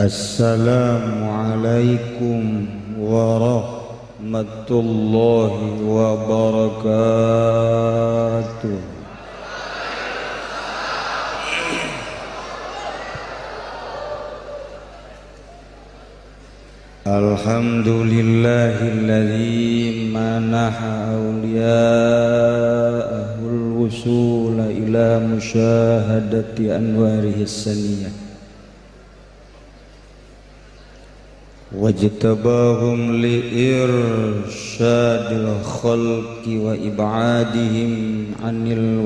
Assalamualaikum warahmatullahi wabarakatuh. Alhamdulillahilladzi manaha awliya'ahul wusula ila musyahadati anwarihi saniyah wajtabahum liirsyadil khalqi wa ib'adihim anil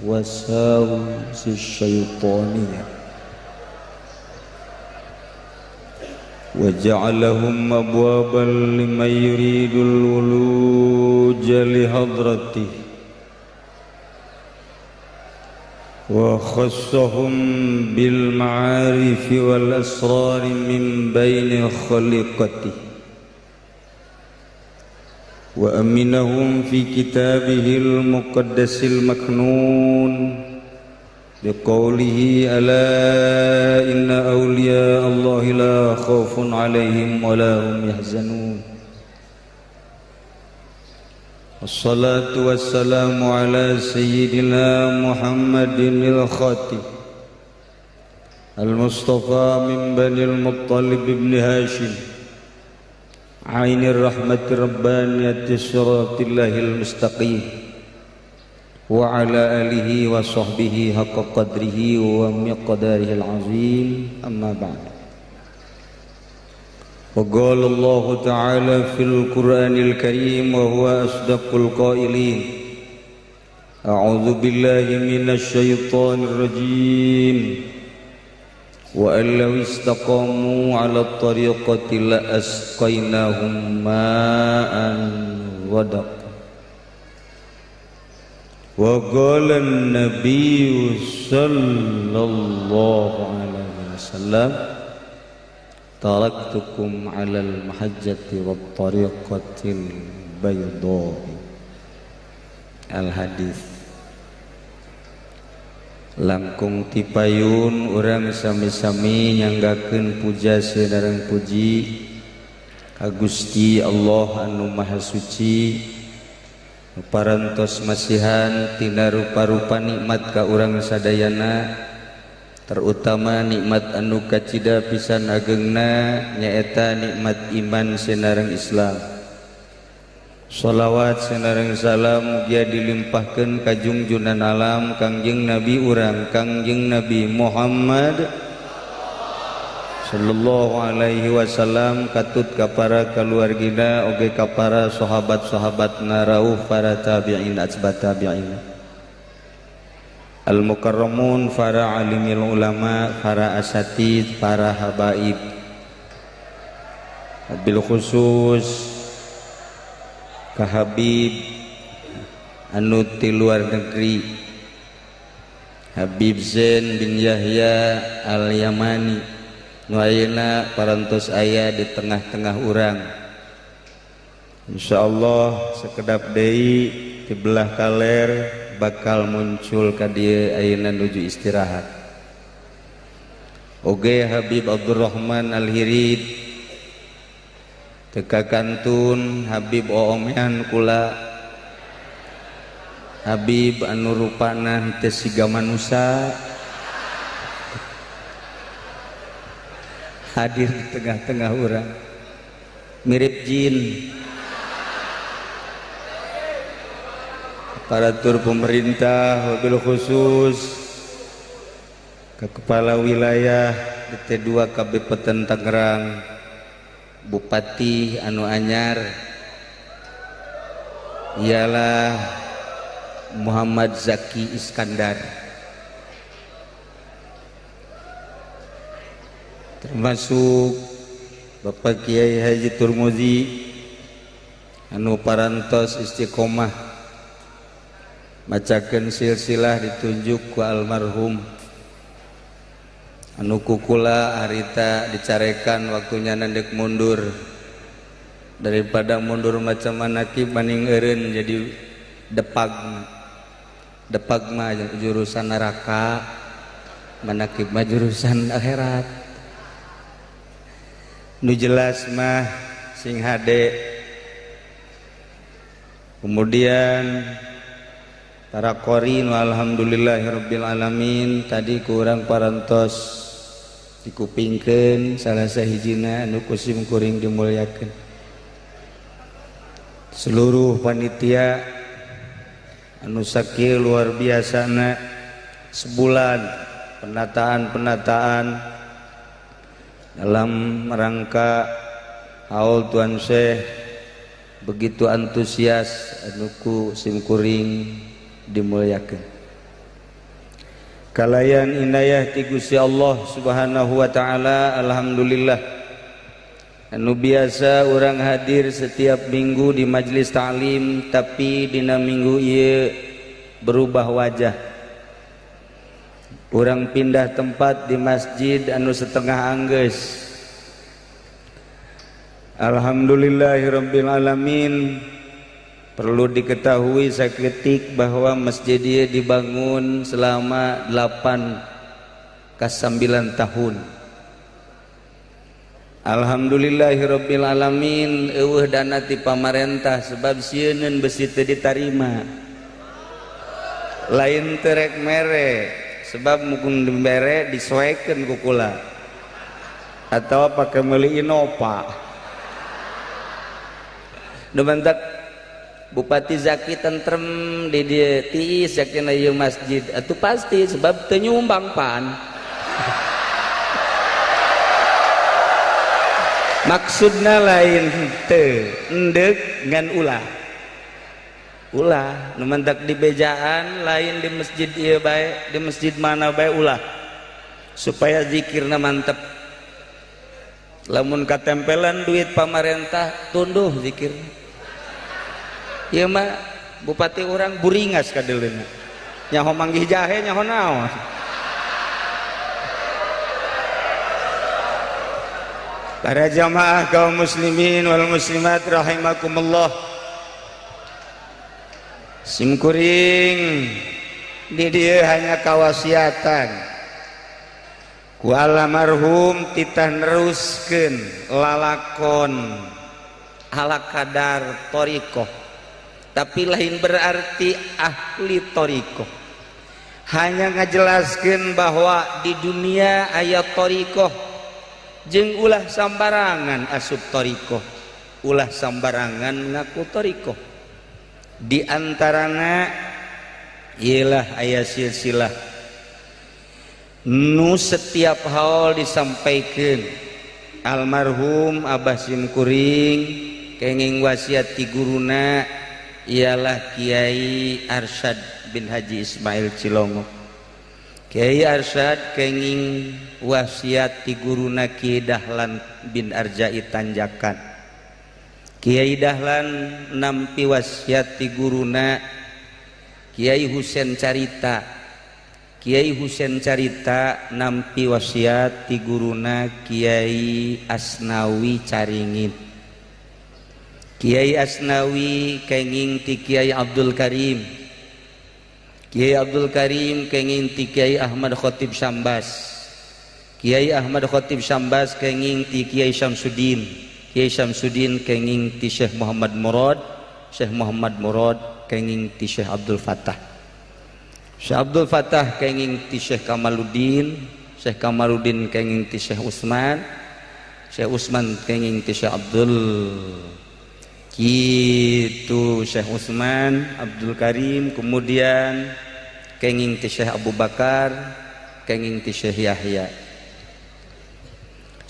wasawisi syaitaniyah wa ja'alahum abwaban liman yuridul wuluja li hadratihi wa khassahum bil ma'arif wal asrar min baini khaliqati wa aminahum fi kitabihil muqaddasil maknun biqaulihi ala inna awliya Allahi la khawfun alaihim wa la hum yahzanun. Wassalatu wassalamu ala sayyidina Muhammadin al-Khatib al-Mustafa min bani al-Muttalib ibn Hashim ainir rahmati rabbaniyati siratillahil mustaqim wa ala alihi wa sahbihi haqqa qadrihi wa miqdarihil azim amma ba'd. وقال الله تعالى في القرآن الكريم وهو أصدق القائلين أعوذ بالله من الشيطان الرجيم وأن لو استقاموا على الطريقة لأسقيناهم ماء غدقا وقال النبي صلى الله عليه وسلم taraktukum alal mahajjati wat tariqatil bayda. Al hadis. Langkung tipayun urang sami-sami nyanggakeun puja sadareng puji ka Gusti Allah anu Maha Suci parantos masihan tina rupa-rupa nikmat ka urang sadayana, terutama nikmat anu kacida pisan agengna nyaeta nikmat iman senareng Islam. Shalawat senareng salam mugia dilimpahkeun ka junjunan alam Kangjeng Nabi urang Kangjeng Nabi Muhammad sallallahu alaihi wasallam, katut ka para kaluargina oge ka para sahabat-sahabatna rauh para tabi'in atsba tabi'in al-mukarramun, para alimil ulama, para asatid, para habaib. Bil khusus ka Habib anu ti luar negeri, Habib Zain bin Yahya al-Yamani nu ayeuna parantos aya di tengah-tengah urang. Insyaallah sakedap deui di belah kaler bakal muncul ka dieu ayeuna nuju istirahat. Oge Habib Abdurrahman Al-Hirid teka kantun Habib oomean kula Habib anu rupana teu siga manusia hadir di tengah-tengah urang mirip jin. Aparatur pemerintah wabil khusus ke kepala wilayah DT2 Kabupaten Tangerang, Bupati anu anyar ialah Muhammad Zaki Iskandar, termasuk Bapak Kiai Haji Turmuzi anu parantos istiqomah macakeun silsilah ditunjuk ku almarhum anu kukula harita dicarekan waktunya nandek mundur daripada mundur macam manaki maning eureun jadi depag mah jurusan neraka manakib mah jurusan akhirat. Nu jelas mah sing hade. Kemudian para qorin alhamdulillahirabbil alamin tadi kurang parantos dikupingkeun salah sahijina anu kusim kuring dimulyakeun. Seluruh panitia anu sakieu luar biasana sebulan penataan dalam rangka haul Tuan Syekh begitu antusias anu ku simkuring dimulyakeun. Kalayan inayah ti Gusti Allah Subhanahu wa taala alhamdulillah anu biasa urang hadir setiap minggu di majelis ta'lim tapi dina minggu ieu berubah wajah. Urang pindah tempat di masjid anu setengah anggeus. Alhamdulillahirabbil alamin. Perlu diketahui saketik bahwa masjid ieu dibangun selama 8 ka 9 tahun. Alhamdulillahirabbil alamin eueuh dana ti pamarentah sebab sieun besi teu ditarima. Lain teu rek mere sebab mungkin dibere disoekeun ku kula. Atau pakai meuli Innova. Dumantak Bupati Zaki tentrem di dieu tiis yakin ieu masjid atuh pasti sebab teu nyumbang pan. Maksudna lain teu endeg ngan ulah. Ulah nu mentak di bejaan lain di masjid ieu bae di masjid mana bae ulah supaya zikirna mantep. Lamun katempelan duit pamarentah tunduh zikirna. Ieu mah bupati urang buringas kadeleuna. Nyaho manggih jahe nyaho naon. Para jamaah kaum muslimin wal muslimat rahimakumullah. Simkuring di dieu hanya kawasiatan ku almarhum titah neruskeun lalakon ala kadar thariqah. Tapi lain berarti ahli thariqah. Hanya ngajelaskeun bahwa di dunia aya thariqah jeung ulah sambarangan asup thariqah, ulah sambarangan ngaku thariqah. Di antarana ialah aya silsilah nu setiap hal disampaikan almarhum Abah Simkuring kenging wasiat ti guruna ialah Kiai Arsyad bin Haji Ismail Cilongo. Kiai Arsyad kenging wasiat ti guruna Kiai Dahlan bin Arjai Tanjakan. Kiai Dahlan nampi wasiat ti guruna Kiai Husein Carita. Kiai Husein Carita nampi wasiat ti guruna Kiai Asnawi Caringin. Kiai Asnawi kenging ti Kiai Abdul Karim. Kiai Abdul Karim kenging ti Kiai Ahmad Khotib Syambas. Kiai Ahmad Khotib Syambas kenging ti Kiai Syamsuddin. Kiai Syamsuddin kenging ti Syekh Muhammad Murad. Syekh Muhammad Murad kenging ti Syekh Abdul Fattah. Syekh Abdul Fattah kenging ti Syekh Kamaluddin. Syekh Kamaluddin kenging ti Syekh Utsman. Syekh Utsman kenging ti Syekh Abdul Kitu Syekh Utsman, Abdul Karim, kemudian kenging ti Syekh Abu Bakar, kenging ti Syekh Yahya.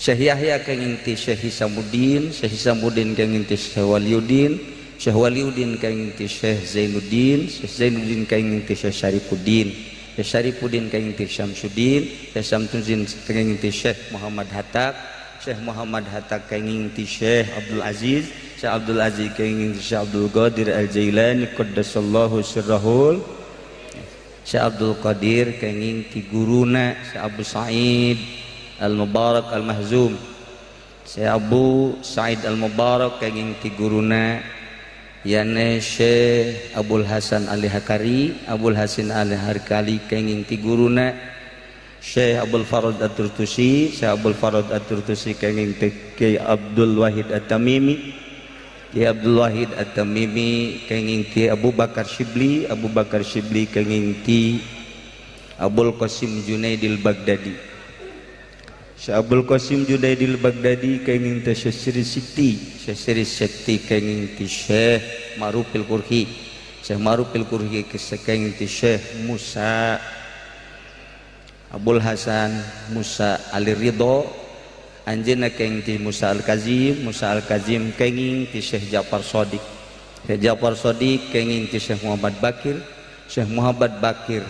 Syekh Yahya kenging ti Syekh Hisamuddin, Syekh Hisamuddin kenging ti Syekh Waliuddin, Syekh Waliuddin kenging ti Syekh Zainuddin, Syekh Zainuddin kenging ti Syekh Syarifuddin, Syekh Syarifuddin kenging ti Syamsuddin, Syekh Syamsuddin kenging ti Syekh Muhammad Hatta, Syekh Muhammad Hatta kenging ti Syekh Abdul Aziz, Syekh Abdul Aziz kenging ti Syekh Abdul Qadir Al-Jailani qaddasallahu sirrahul, Syekh Abdul Qadir kenging ti guruna Syekh Abu Sa'id Al-Mubarak Al-Mahzum, Syekh Abu Sa'id Al-Mubarak kenging ti guruna yane Syekh Abdul Hasan Ali Hakari, Abdul Hasan Ali Harkali kenging ti guruna Syekh Abdul Farad At-Turtusi, Syekh Abdul Farad At-Turtusi kenging Kiai Abdul Wahid At-Tamimi, Kiai Abdul Wahid At-Tamimi kenging Kiai Abu Bakar Shibli, Abu Bakar Shibli kenging Ki Abdul Qasim Junaidil Baghdadi, Syekh Abdul Qasim Junaidil Baghdadi kenging Syekh Sri Siti, Syekh Sri Siti kenging Syekh Marufil Qurhi, Syekh Marufil Qurhi kenging Syekh Musa Abul Hasan Musa Ali Ridho, anjeunna kenging ti Musa Al-Kazim, Musa Al-Kazim kenging ti Syekh Ja'far Shadiq, Syekh Ja'far Shadiq kenging ti Syekh Muhammad Bakir, Syekh Muhammad Bakir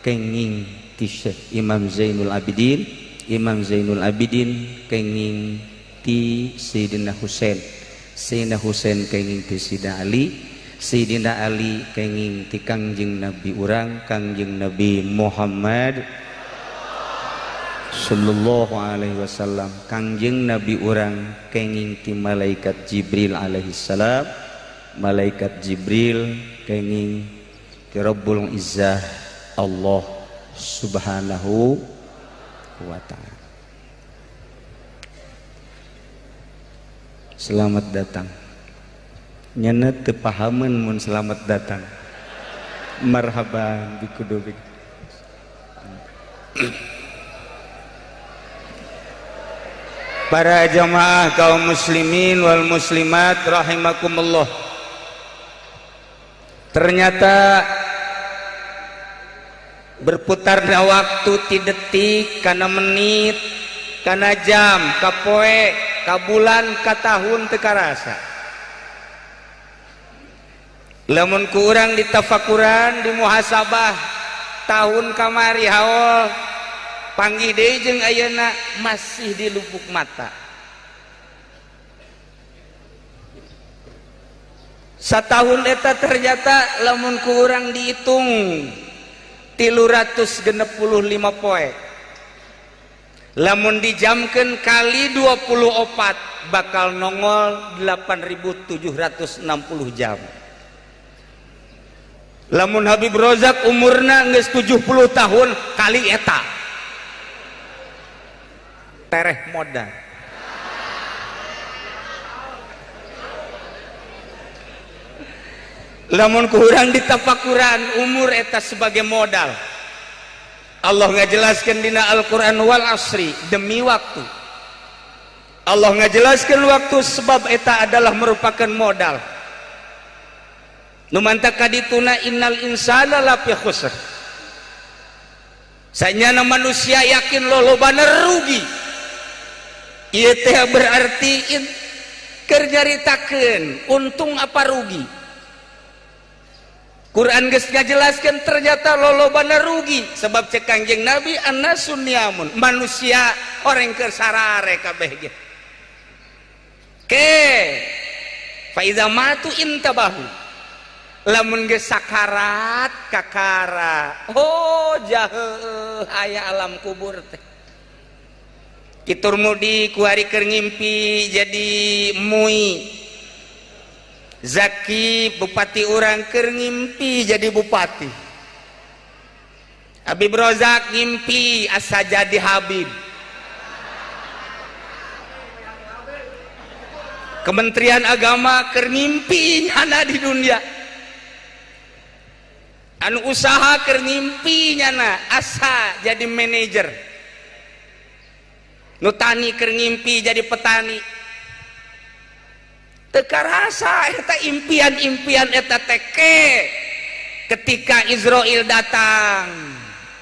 kenging ti Syekh Imam Zainul Abidin, Imam Zainul Abidin kenging ti Sayyidina Husain, Sayyidina Husain kenging ti Sayyidina Ali, Sayyidina Ali kenging ti Kangjeng Nabi urang, Kangjeng Nabi Muhammad sallallahu alaihi wasallam, Kangjeng Nabi urang kenging ti malaikat Jibril alaihi salam, malaikat Jibril kenging ti Rabbul Izzah Allah subhanahu wa ta'ala. Selamat datang. Nyana teu pahameun mun selamat datang. Marhaban bikudubik. Para jamaah kaum muslimin wal muslimat rahimakumullah. Ternyata berputarnya waktu ti detik, kana menit, kana jam, ka poe, ka bulan, ka tahun teu karasa. Lamun ku urang ditafakuran, di muhasabah tahun kamari haul panggih deui jeung ayeuna masih di lubuk mata. Satahun eta ternyata lamun ku urang dihitung 365 poe. Lamun dijamkeun kali 24 bakal nongol 8.760 jam. Lamun Habib Rozak umurna geus 70 tahun kali eta tereh modal. Lamun kurang ditafakuran umur eta sebagai modal. Allah ngajelaskeun dina Al-Qur'an wal asri, demi waktu. Allah ngajelaskeun waktu sebab eta adalah merupakan modal. Nu mantap kadituna innal insana lafi khusr. Sanyana manusia yakin lolobana rugi. Ieu teh berarti keur nyaritakeun untung apa rugi. Quran geus ngajelaskeun ternyata lolobana rugi sebab cek Kangjeng Nabi annasun niyamun, manusia orang keur sarare kabeh ge. Ke fa iza matu intabahu, lamun geus sakarat kakara, oh jaheuh aya alam kubur teh. Kitur mudi ku hari keur ngimpi jadi mui. Zaki bupati urang keur ngimpi jadi bupati. Habib Rozak ngimpi asa jadi Habib. Kementerian Agama keur ngimpi nyana di dunia. Anu usaha keur ngimpi nyana asa jadi manajer. Nu tani keur ngimpi jadi petani. Teka rasa eta impian-impian eta teke ketika Israel datang.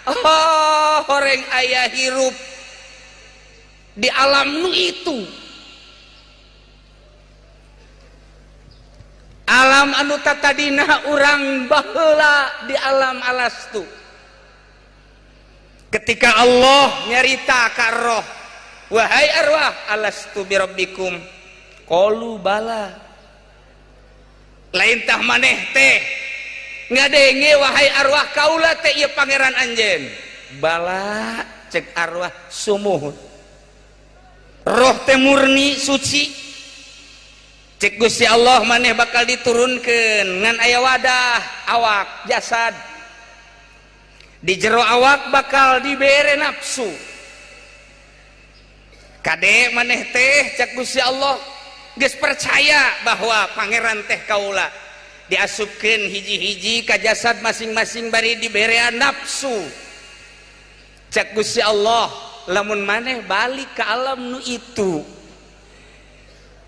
Oh, horeng aya hirup di alam nu itu. Alam anu tatadina urang baheula di alam alastu. Ketika Allah nyarita ka roh, wahai arwah alastu birabbikum, qalu bala. Lain tah maneh teh ngadenge wahai arwah kaula teh ieu pangeran anjeun. Bala cek arwah sumuhun. Roh teh murni suci. Cek Gusti Allah maneh bakal diturunkeun ngan aya wadah awak jasad. di jero awak bakal dibere nafsu. Kade maneh teh cak Gusti Allah geus percaya bahwa pangeran teh kaula diasupkeun hiji-hiji ka jasad masing-masing bari diberean nafsu. Cak Gusti Allah, lamun maneh balik ke alam nu itu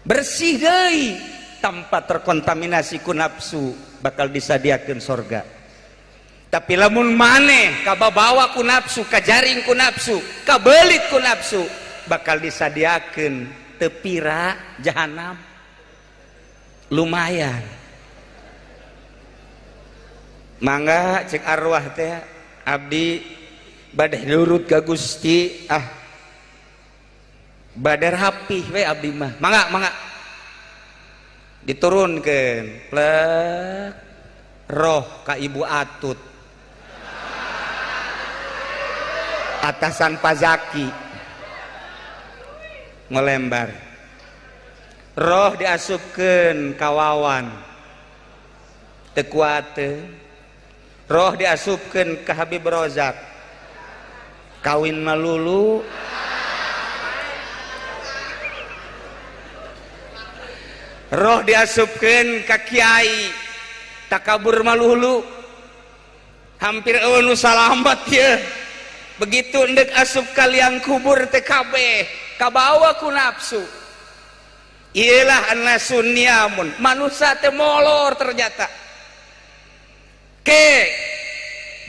bersih deui tanpa terkontaminasi ku nafsu, bakal disadiakeun sorga. Tapi lamun maneh kababawa ku nafsu, kajaring ku nafsu, kabelit ku nafsu, bakal disadiakeun tepira jahanam. Lumayan. Mangga cek arwah teh abdi badai nurut ka Gusti, badar rapih we abdi mah. Mangga diturunkeun plek roh ka Ibu Atut atasan Pazaki ngolembar, roh diasupkeun ka Wawan teu kuat teu, roh diasupkeun ka Habib Rozak kawin malulu, roh diasupkeun ka Kiai takabur malulu, hampir eueuh nu salamet ye. Begitu endek asup ka liang kubur teh kabeh kabawa ku nafsu. Iyalah an-nasun niyamun, manusia teh molor ternyata.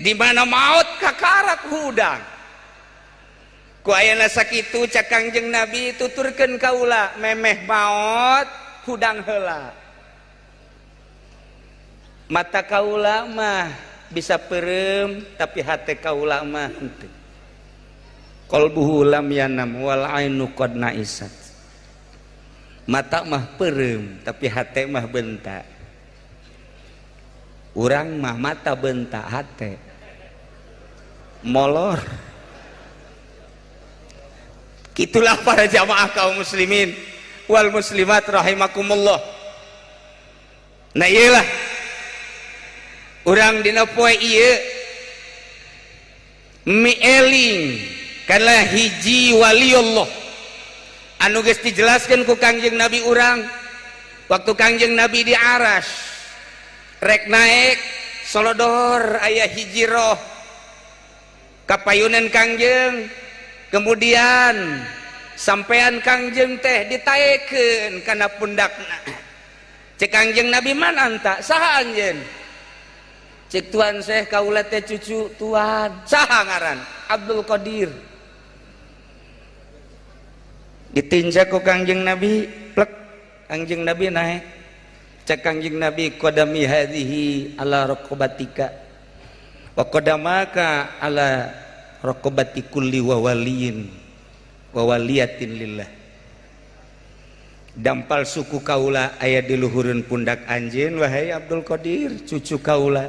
Di mana maut kakarak hudang. Ku ayeuna sakitu cak Kangjeng Nabi tuturkeun kaula, memeh maut hudang heula. Mata kaula mah bisa perem, tapi hati kaula mah henteu. Qalbuhu lam yanam wal ainu qad naisat. Mata mah perem, tapi hati mah bentak. Urang mah mata bentak, hati molor. Itulah para jamaah kaum muslimin wal muslimat rahimakumullah. Nah iyalah urang dina poe ieu mieling kana hiji waliullah anu geus dijelaskeun ku Kangjeng Nabi urang waktu Kangjeng Nabi di Aras rek naik solodor aya hiji roh kapayunan Kangjeng, kemudian sampean Kangjeng teh ditaekeun kana pundakna. Cek Kangjeng Nabi mana anta? Saha anjeun? Cek tuan Syekh kaula teh cucu tuan. Saha ngaran? Abdul Qadir. Ditinja ku Kangjeng Nabi, plek Kangjeng Nabi naik. Cek Kangjeng Nabi qadami hadhihi ala raqabatika wa qadamaka ala raqabati kulli wa waliyin wa waliyatin lillah. Dampal suku kaula aya di luhureun pundak anjeun wahai Abdul Qadir cucu kaula.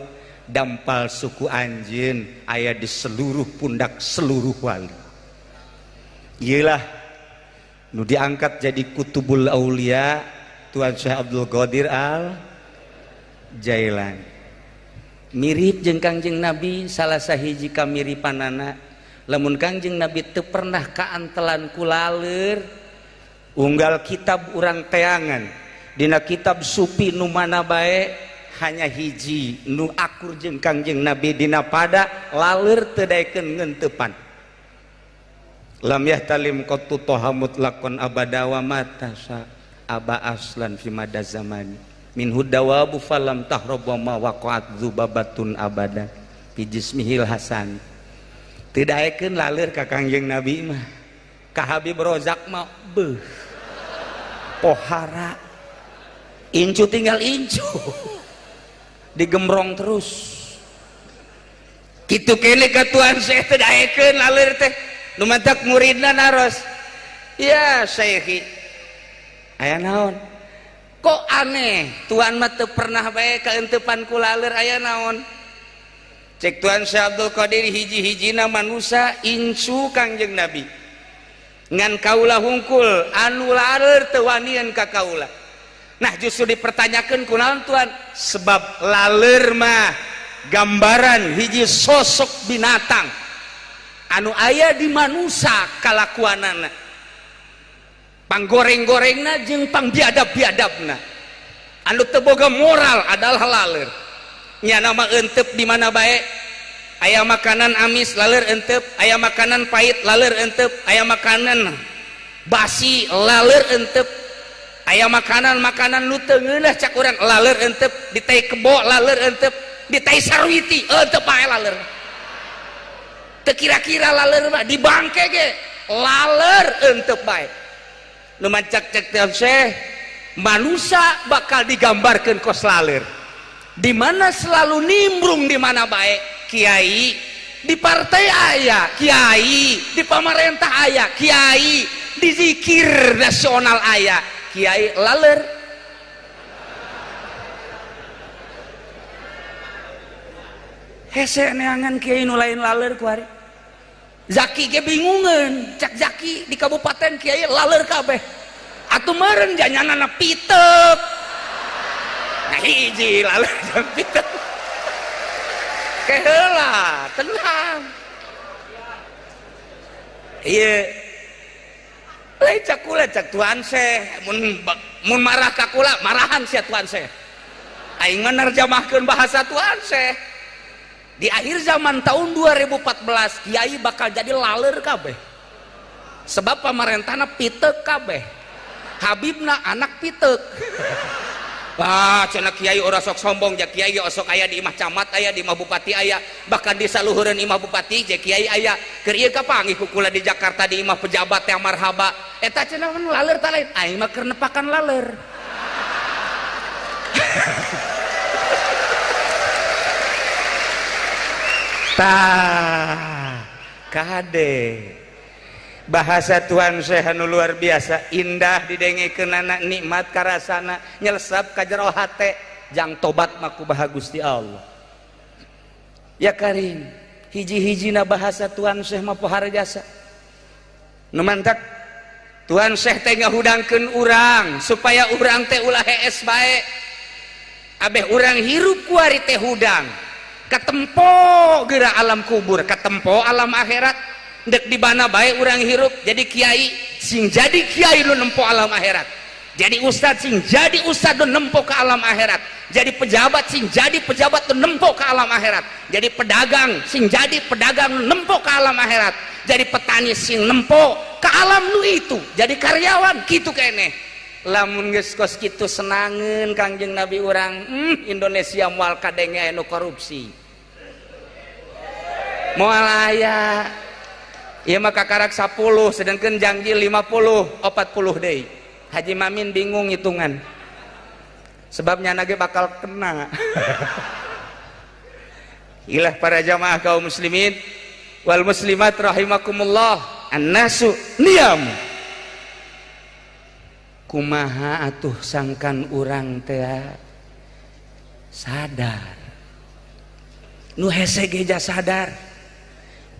Dampal suku anjeun aya di seluruh pundak seluruh wali. Iyalah nu diangkat jadi kutubul aulia Tuan Syekh Abdul Qadir Al Jailani. Mirip jeung Kangjeng Nabi salah sahiji kamiripanana. Lamun Kangjeng Nabi teu pernah kaantelan ku laleur unggal kitab urang teangan dina kitab supi nu mana bae hanya hiji nu akur jeung Kangjeng Nabi dina pada laleur teu daekeun ngeuntepan. Lam yahtalim qattu tahamut lakon abada wa matasa aba aslan fi mada zamani min hudawabu falam tahrabu ma waqa'at dzubabatun abada fi jismihil hasan. Teu daekeun laleur ka Kangjeng Nabi mah. Ka Habib Rozak mah beuh pohara incu tinggal incu digembrong terus kitu kene ka Tuan Syekh teh daekeun laleur teh nu mantak muridna naros ya Syekhi aya naon kok aneh Tuan mah teu pernah bae kaentepan ku laleur aya naon cek Tuan Syekh Abdul Qadir hiji-hijina manusia incu Kangjeng Nabi ngan kaula hungkul anu laleur teu wanian ka kaula. Nah justru dipertanyakeun kunaon Tuan sebab laleur mah gambaran hiji sosok binatang anu aya di manusia kalakuanana, panggoreng-gorengna jeung pangbiadab-biadabna, anu teu boga moral adalah laler. Nya nama entep di mana bae, aya makanan amis laler entep, aya makanan pahit laler entep, aya makanan basi laler entep, aya makanan-makanan nu teu ngeunah cak urang laler entep, di tai kebo laler entep, di tai sarwiti entep bae laler. Teu kira-kira laler mah di bangke ge laler entep bae. Nu mancak cek teh manusia bakal digambarkeun kos laler. Di mana selalu nimbrung di mana baik kiai, di partai aya kiai, di pemerintah aya kiai, di zikir nasional aya kiai laler. Hese neangan kiai nu lain laler kuari. Zaki ge bingungan, cak Zaki di kabupaten kiai laler kabeh. Atuh meureun janyanana pitep. Nah hiji lalu jampitan keheula tenang iya lain cak kula cak tuan seh mun marah ka kula marahan sia tuan seh aing menerjemahkeun bahasa tuan seh di akhir zaman tahun 2014 kiai bakal jadi laler kabeh sebab pamarentahna pitek kabeh Habibna anak pitek. Wah, cenah kiai ora sok sombong, ja kiai osok aya di imah camat aya, di imah bupati aya, bahkan di saluhureun imah bupati je kiai aya. Keur ieu kapanggih ku kula di Jakarta di imah pejabat yang marhaba. Eta cenah mun laler tah lain, aing mah keur nepakan laler. Tah, kade. Bahasa Tuhan Syekh anu luar biasa indah didengekeun anak nikmat karasana nyelesap ka jero hate jang tobat mah ku baha Gusti Allah ya karim hiji-hijina bahasa Tuhan Syekh mah pohara jasa nu mantak Tuhan Syekh teh ngahudangkeun urang supaya urang teh ulah hees bae abeh urang hirup kuari teh hudang katempo geura alam kubur katempo alam akhirat dek di mana baik orang hirup jadi kiai sing jadi kiai lu nempo alam akhirat jadi ustad sing jadi ustad lu nempo ke alam akhirat jadi pejabat sing jadi pejabat lu nempo ke alam akhirat jadi pedagang sing jadi pedagang lu nempo ke alam akhirat jadi petani sing nempo ke alam lu itu jadi karyawan gitu kene lamun geus kos kitu senangeun Kangjeng Nabi urang Indonesia moal kadenge anu korupsi moal aya ieu mah kakarak 10 sedangkan janji 50 40 deui Haji Mamin bingung hitungan sebabnya nage bakal kena ilah para jamaah kaum muslimin wal muslimat rahimakumullah annasu niyam kumaha atuh sangkan urang teh sadar nu hese geja sadar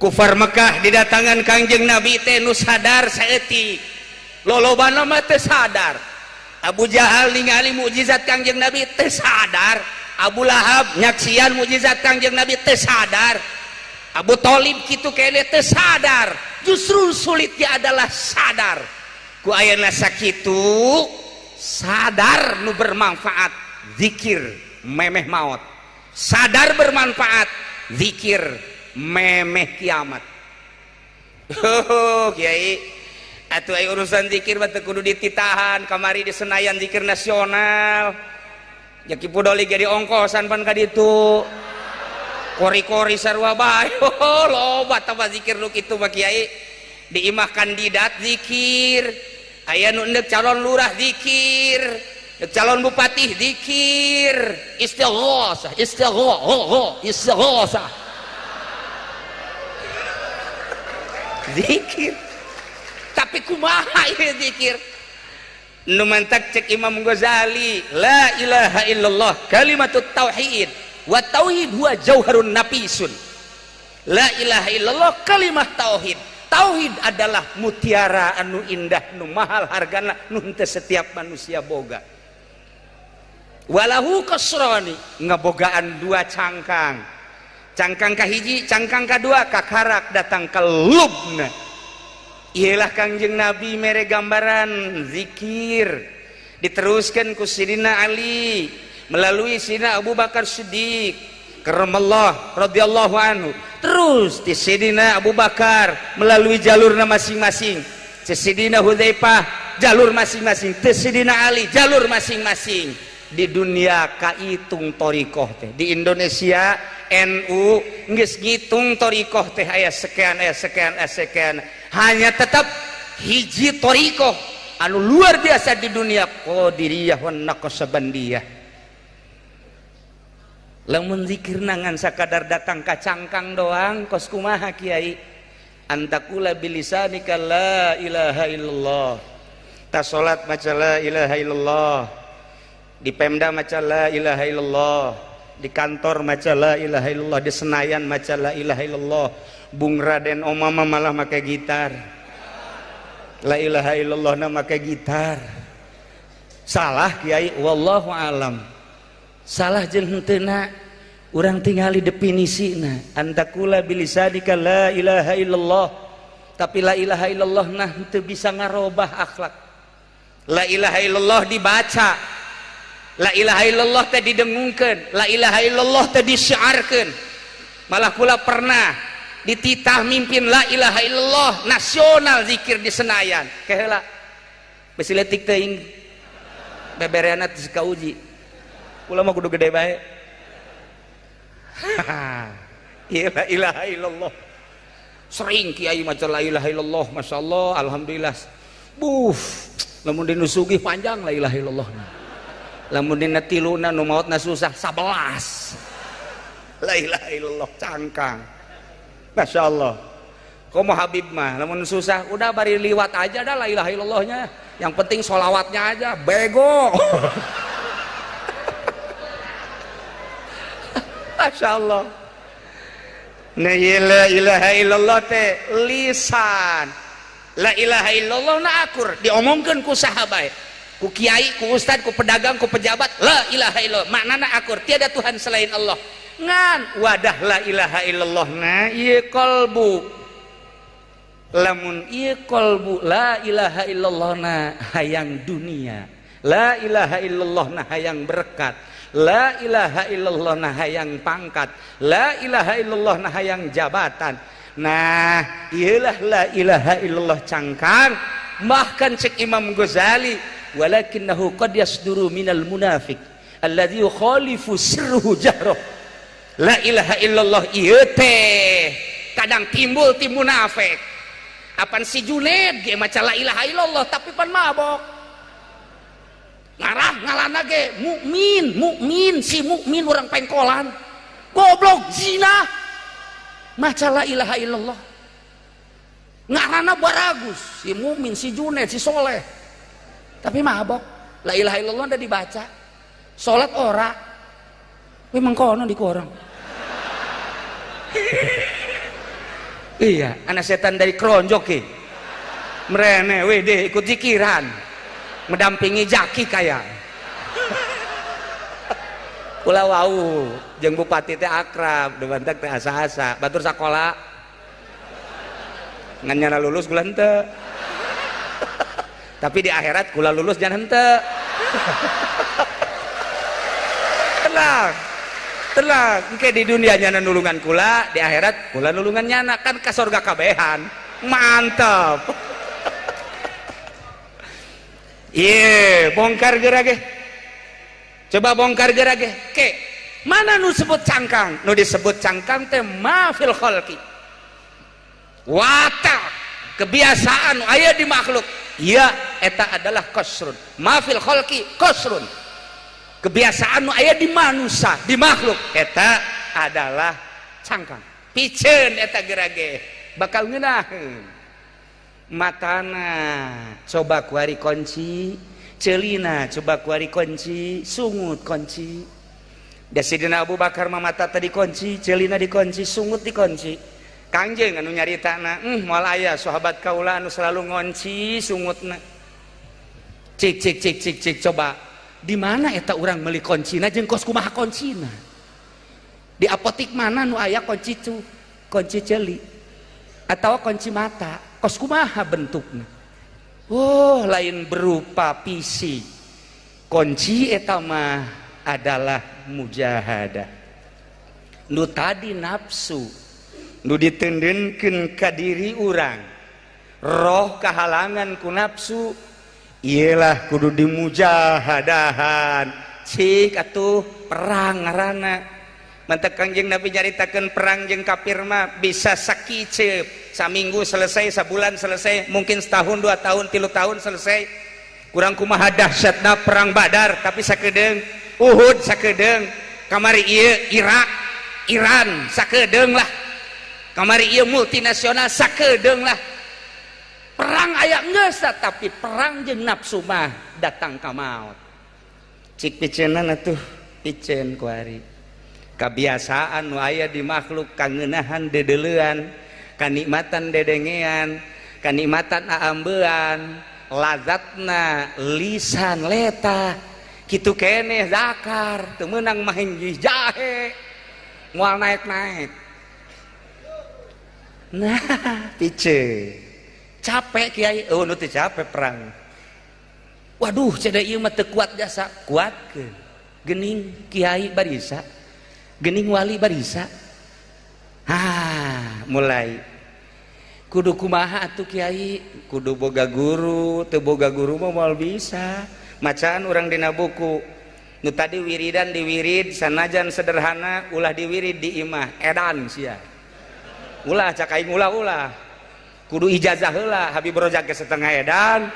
kufar Mekah didatangan Kangjeng Nabi teh nu sadar saeutik lolobana mah teu sadar Abu Jahal ningali mukjizat Kangjeng Nabi teu sadar Abu Lahab nyaksian mukjizat Kangjeng Nabi teu sadar Abu Thalib kitu kene teu sadar justru sulitnya adalah sadar ku ayeuna sakitu sadar nu bermanfaat zikir memeh maut sadar bermanfaat zikir memeh kiamat. Oh kiai atuh aya urusan zikir mah teu kudu dititahan kamari di Senayan zikir nasional jaki pudoli ge diongkosan pan ka ditu kori-kori sarua bae loba tah zikir nu kitu mah kiai di imah kandidat zikir aya nu endek calon lurah zikir endek calon bupati zikir istighosah zikir tapi kumaha ieu zikir nu mantak cek Imam Ghazali la ilaha illallah kalimatut tauhid wa tauhid huwa jauharun nafisun la ilaha illallah kalimat tauhid tauhid adalah mutiara anu indah nu mahal hargana nu henteu setiap manusia boga walahu kasroni ngabogaan dua cangkang, cangkang kahiji cangkang kadua kakarak datang ke lubna. Ialah Kangjeng Nabi mere gambaran zikir diteruskan ku Sidina Ali melalui Sidina Abu Bakar Siddiq karamallah radhiyallahu anhu, terus di Sidina Abu Bakar melalui jalurna masing-masing, Sidina Hudzaifah jalur masing-masing, Sidina Ali jalur masing-masing. Di dunia kaitung torikoh teh, di Indonesia NU geus ngitung torikoh teh aya sekian aya sekian aya sekian, hanya tetap hiji torikoh anu luar biasa di dunia, Qadiriyah wan Naqsyabandiyah. Lamun zikir nangan sakadar datang ka cangkang doang kos kumaha kiai, antakula bilisanika la ilaha illallah, ta salat maca la ilaha illallah, di Pemda maca la ilaha illallah, di kantor maca la ilaha illallah, di Senayan maca la ilaha illallah. Bung Raden Omama malah make gitar, la ilaha illallah na make gitar. Salah kiai, wallahu alam. Salah jeung henteu urang tingali definisina, antakula bilisadika la ilaha illallah, tapi la ilaha illallah nah henteu bisa ngarobah akhlak. La ilaha illallah dibaca, la ilaha illallah teh didengungkeun, la ilaha illallah teh disyiarkeun. Malah kula pernah dititah mimpin la ilaha illallah nasional zikir di Senayan. Kaheula besi leutik teuing bebereana teh kauji. Kula mah kudu gede bae. La ilaha illallah. Sering kiai maca la ilaha illallah, masyaallah, alhamdulillah. Lamun dinusugi panjang la ilaha illallah. Lamun dina tiluna nu maotna susah 11 la ilaha illallah cangkang, masya Allah. Komo Habib mah lamun susah udah bari liwat aja dah la ilaha illallahnya, yang penting sholawatnya aja bego. masya Allah. Nah la ilaha illallah teh lisan, la ilaha illallah na akur diomongkeun ku sahabat, ku kiai, ku ustad, ku pedagang, ku pejabat, la ilaha illallah maknana akur tiada Tuhan selain Allah. Ngan wadah la ilaha illallah na ieu qalbu, lamun ieu qalbu la ilaha illallah na hayang dunia, la ilaha illallah na hayang berkat, la ilaha illallah na hayang pangkat, la ilaha illallah na hayang jabatan. Nah iyalah la ilaha illallah cangkang. Bahkan cek Imam Ghazali, walakinnahu qad yasduru minal munafiq alladzi yukhalifu sirruhu jahruh. La ilaha illallah ieu teh kadang timbul ti munafik. Apan si Junaid ge maca la ilaha illallah tapi pan mabok. Ngarah ngalana ge mukmin si mukmin orang pengkolan. Goblok zina. Maca la ilaha illallah. Ngarana baragus si mukmin si Junaid si soleh. Tapi mabok. La ilaha illallah udah dibaca. Salat ora. We mangkono di korang. Iya, anak setan dari keronjok ke. Merene we deh ikut zikiran. Mendampingi jaki kaya. Kula wau jeung bupati teh akrab, dewantek teh asa-asa, batur sakola. Ngan nyana lulus kula henteu. Tapi di akhirat kula lulus jangan henteu. Tenang, engke di dunia nyana nulungan kula, di akhirat kula nulungan nyana, kan ka surga kabehan. Mantap. Iya, bongkar gerage. Coba bongkar gerage. Ke, mana nu sebut cangkang? Nu disebut cangkang teh mafil khalqi. Watak kebiasaan aya di makhluk. Iya, eta adalah qasrun. Mafil khalqi qasrun. Kebiasaan nu aya di manusia, di makhluk, eta adalah cangkang. Piceun eta gerage. Bakal ngeunaheun. Matana coba kuari kunci, celina coba kuari kunci, sungut kunci. Da Sidina Abu Bakar mah mata tadi kunci, celina dikunci, sungut dikunci. Kangjeng anu nyaritana, moal aya sahabat kaula anu selalu ngunci sungutna. Cik coba di mana eta urang meuli kuncina jeung kos kumaha kuncina di apotik mana nu aya kunci ceuli atawa kunci mata kos kumaha bentukna oh lain berupa PC kunci eta mah adalah mujahadah nu tadi nafsu nu ditendenkeun ka diri urang roh kahalangan ku nafsu iyalah kudu dimujahadahan cik atuh perang ngaranna mantek Kangjeng Nabi nyaritakeun perang jeung kafir mah bisa sakicep saminggu selesai sabulan selesai mungkin setahun 2 tahun 3 tahun selesai kurang kumaha dahsyatna perang Badar tapi sakedeung Uhud sakedeung kamari ieu Irak Iran sakedeung lah kamari ieu multinasional sakedeung lah perang aya geus tapi perang jeung nafsu mah datang ka maot cik piceunan atuh piceun ku ari kabiasaan nu aya di makhluk kangenahan dedeleuan kanikmatan dedengean kanikmatan aambeuan lazatna lisan leta kitu keneh zakar teu meunang main jahe moal naik-naik nah piceun capek kiai oh nu teh capek perang waduh cenah ieu mah teu kuat jasa kuatkeun geuning kiai barisa geuning wali barisa mulai kudu kumaha atuh kiai kudu boga guru teu boga guru mah moal bisa macaan urang dina buku nu tadi wiridan diwirid sanajan sederhana ulah diwirid di imah edan sia ulah cak aing ulah kudu ijazah heula Habib Rojak ke setengah edan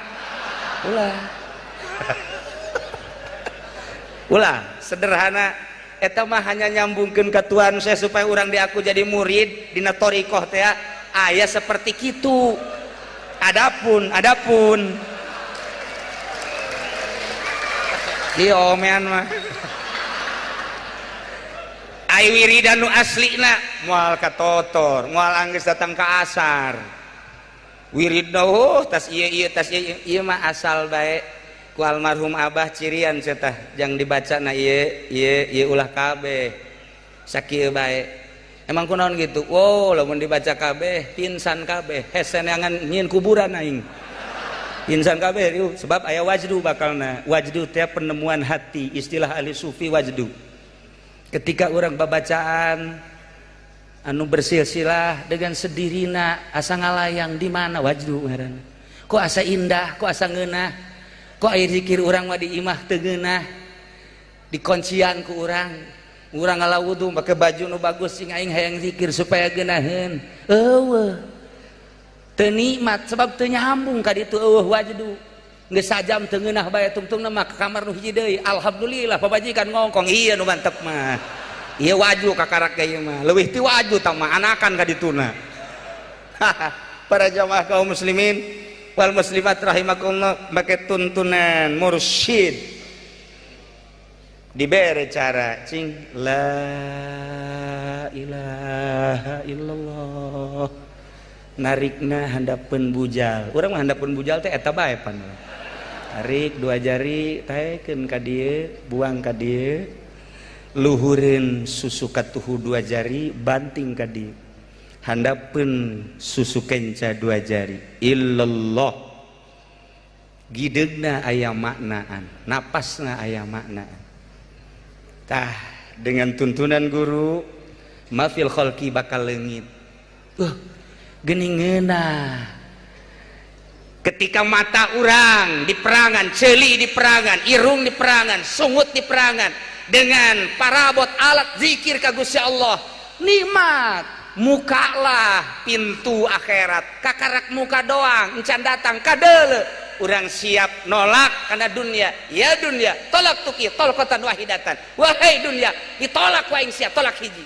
ulah sederhana eta mah hanya nyambungkeun ka Tuhan saya supaya urang diaku jadi murid dina thariqah teh aya seperti kitu adapun ieu omean mah ai wiridan nu aslina moal katotor moal anggeus datang ka asar wirid tas ieu mah asal bae ku almarhum Abah cirian cenah jang dibacana ieu ulah kabeh sakieu bae emang kunaon gitu wow lamun dibaca kabeh pinsan kabeh heseneangan nyieun kuburan aing pinsan kabeh sebab aya wajdu bakalna wajdu teh penemuan hati istilah ahli sufi wajdu ketika urang babacaan anu bersilsilah dengan sedirina asa ngalayang di mana wajdu ngaranna kok asa indah kok asa ngeunah kok aya zikir urang mah di imah teu ngeunah di kuncian ku urang ngalawudu make baju nu bagus sing aing hayang zikir supaya geunaheun eueuh teu nikmat sebab teu nyambung ka ditu eueuh wajdu geus sajam teu ngeunah bae tungtungna mah ka kamar nu hiji deui alhamdulillah pabajikan ngongkong iya nu mantep mah ieu waju kakarak ieu mah leuwih ti waju tah mah anakan ka dituna para jamaah kaum muslimin wal muslimat rahimakumullah make tuntunan mursyid dibere cara cing la ilaha illallah narikna handapeun bujal urang mah handapeun bujal teh eta bae pan tarik 2 jari taekeun ka dieu buang ka dieu luhureun susu katuhu 2 jari banting ka dieu handapeun susu kenca 2 jari illallah gideugna aya maknaan napasna aya maknaan tah dengan tuntunan guru mafil khalqi bakal leungit geuning ngeunah ketika mata urang di perangan ceuli di perangan irung di perangan sungut di perangan dengan parabot alat zikir ka Gusti Allah nikmat muka lah pintu akhirat kakarak muka doang encan datang kadeule urang siap nolak karena dunia ya dunia tolak tuki tolakatan wahidatan wahai dunia ditolak wa aing sia tolak hiji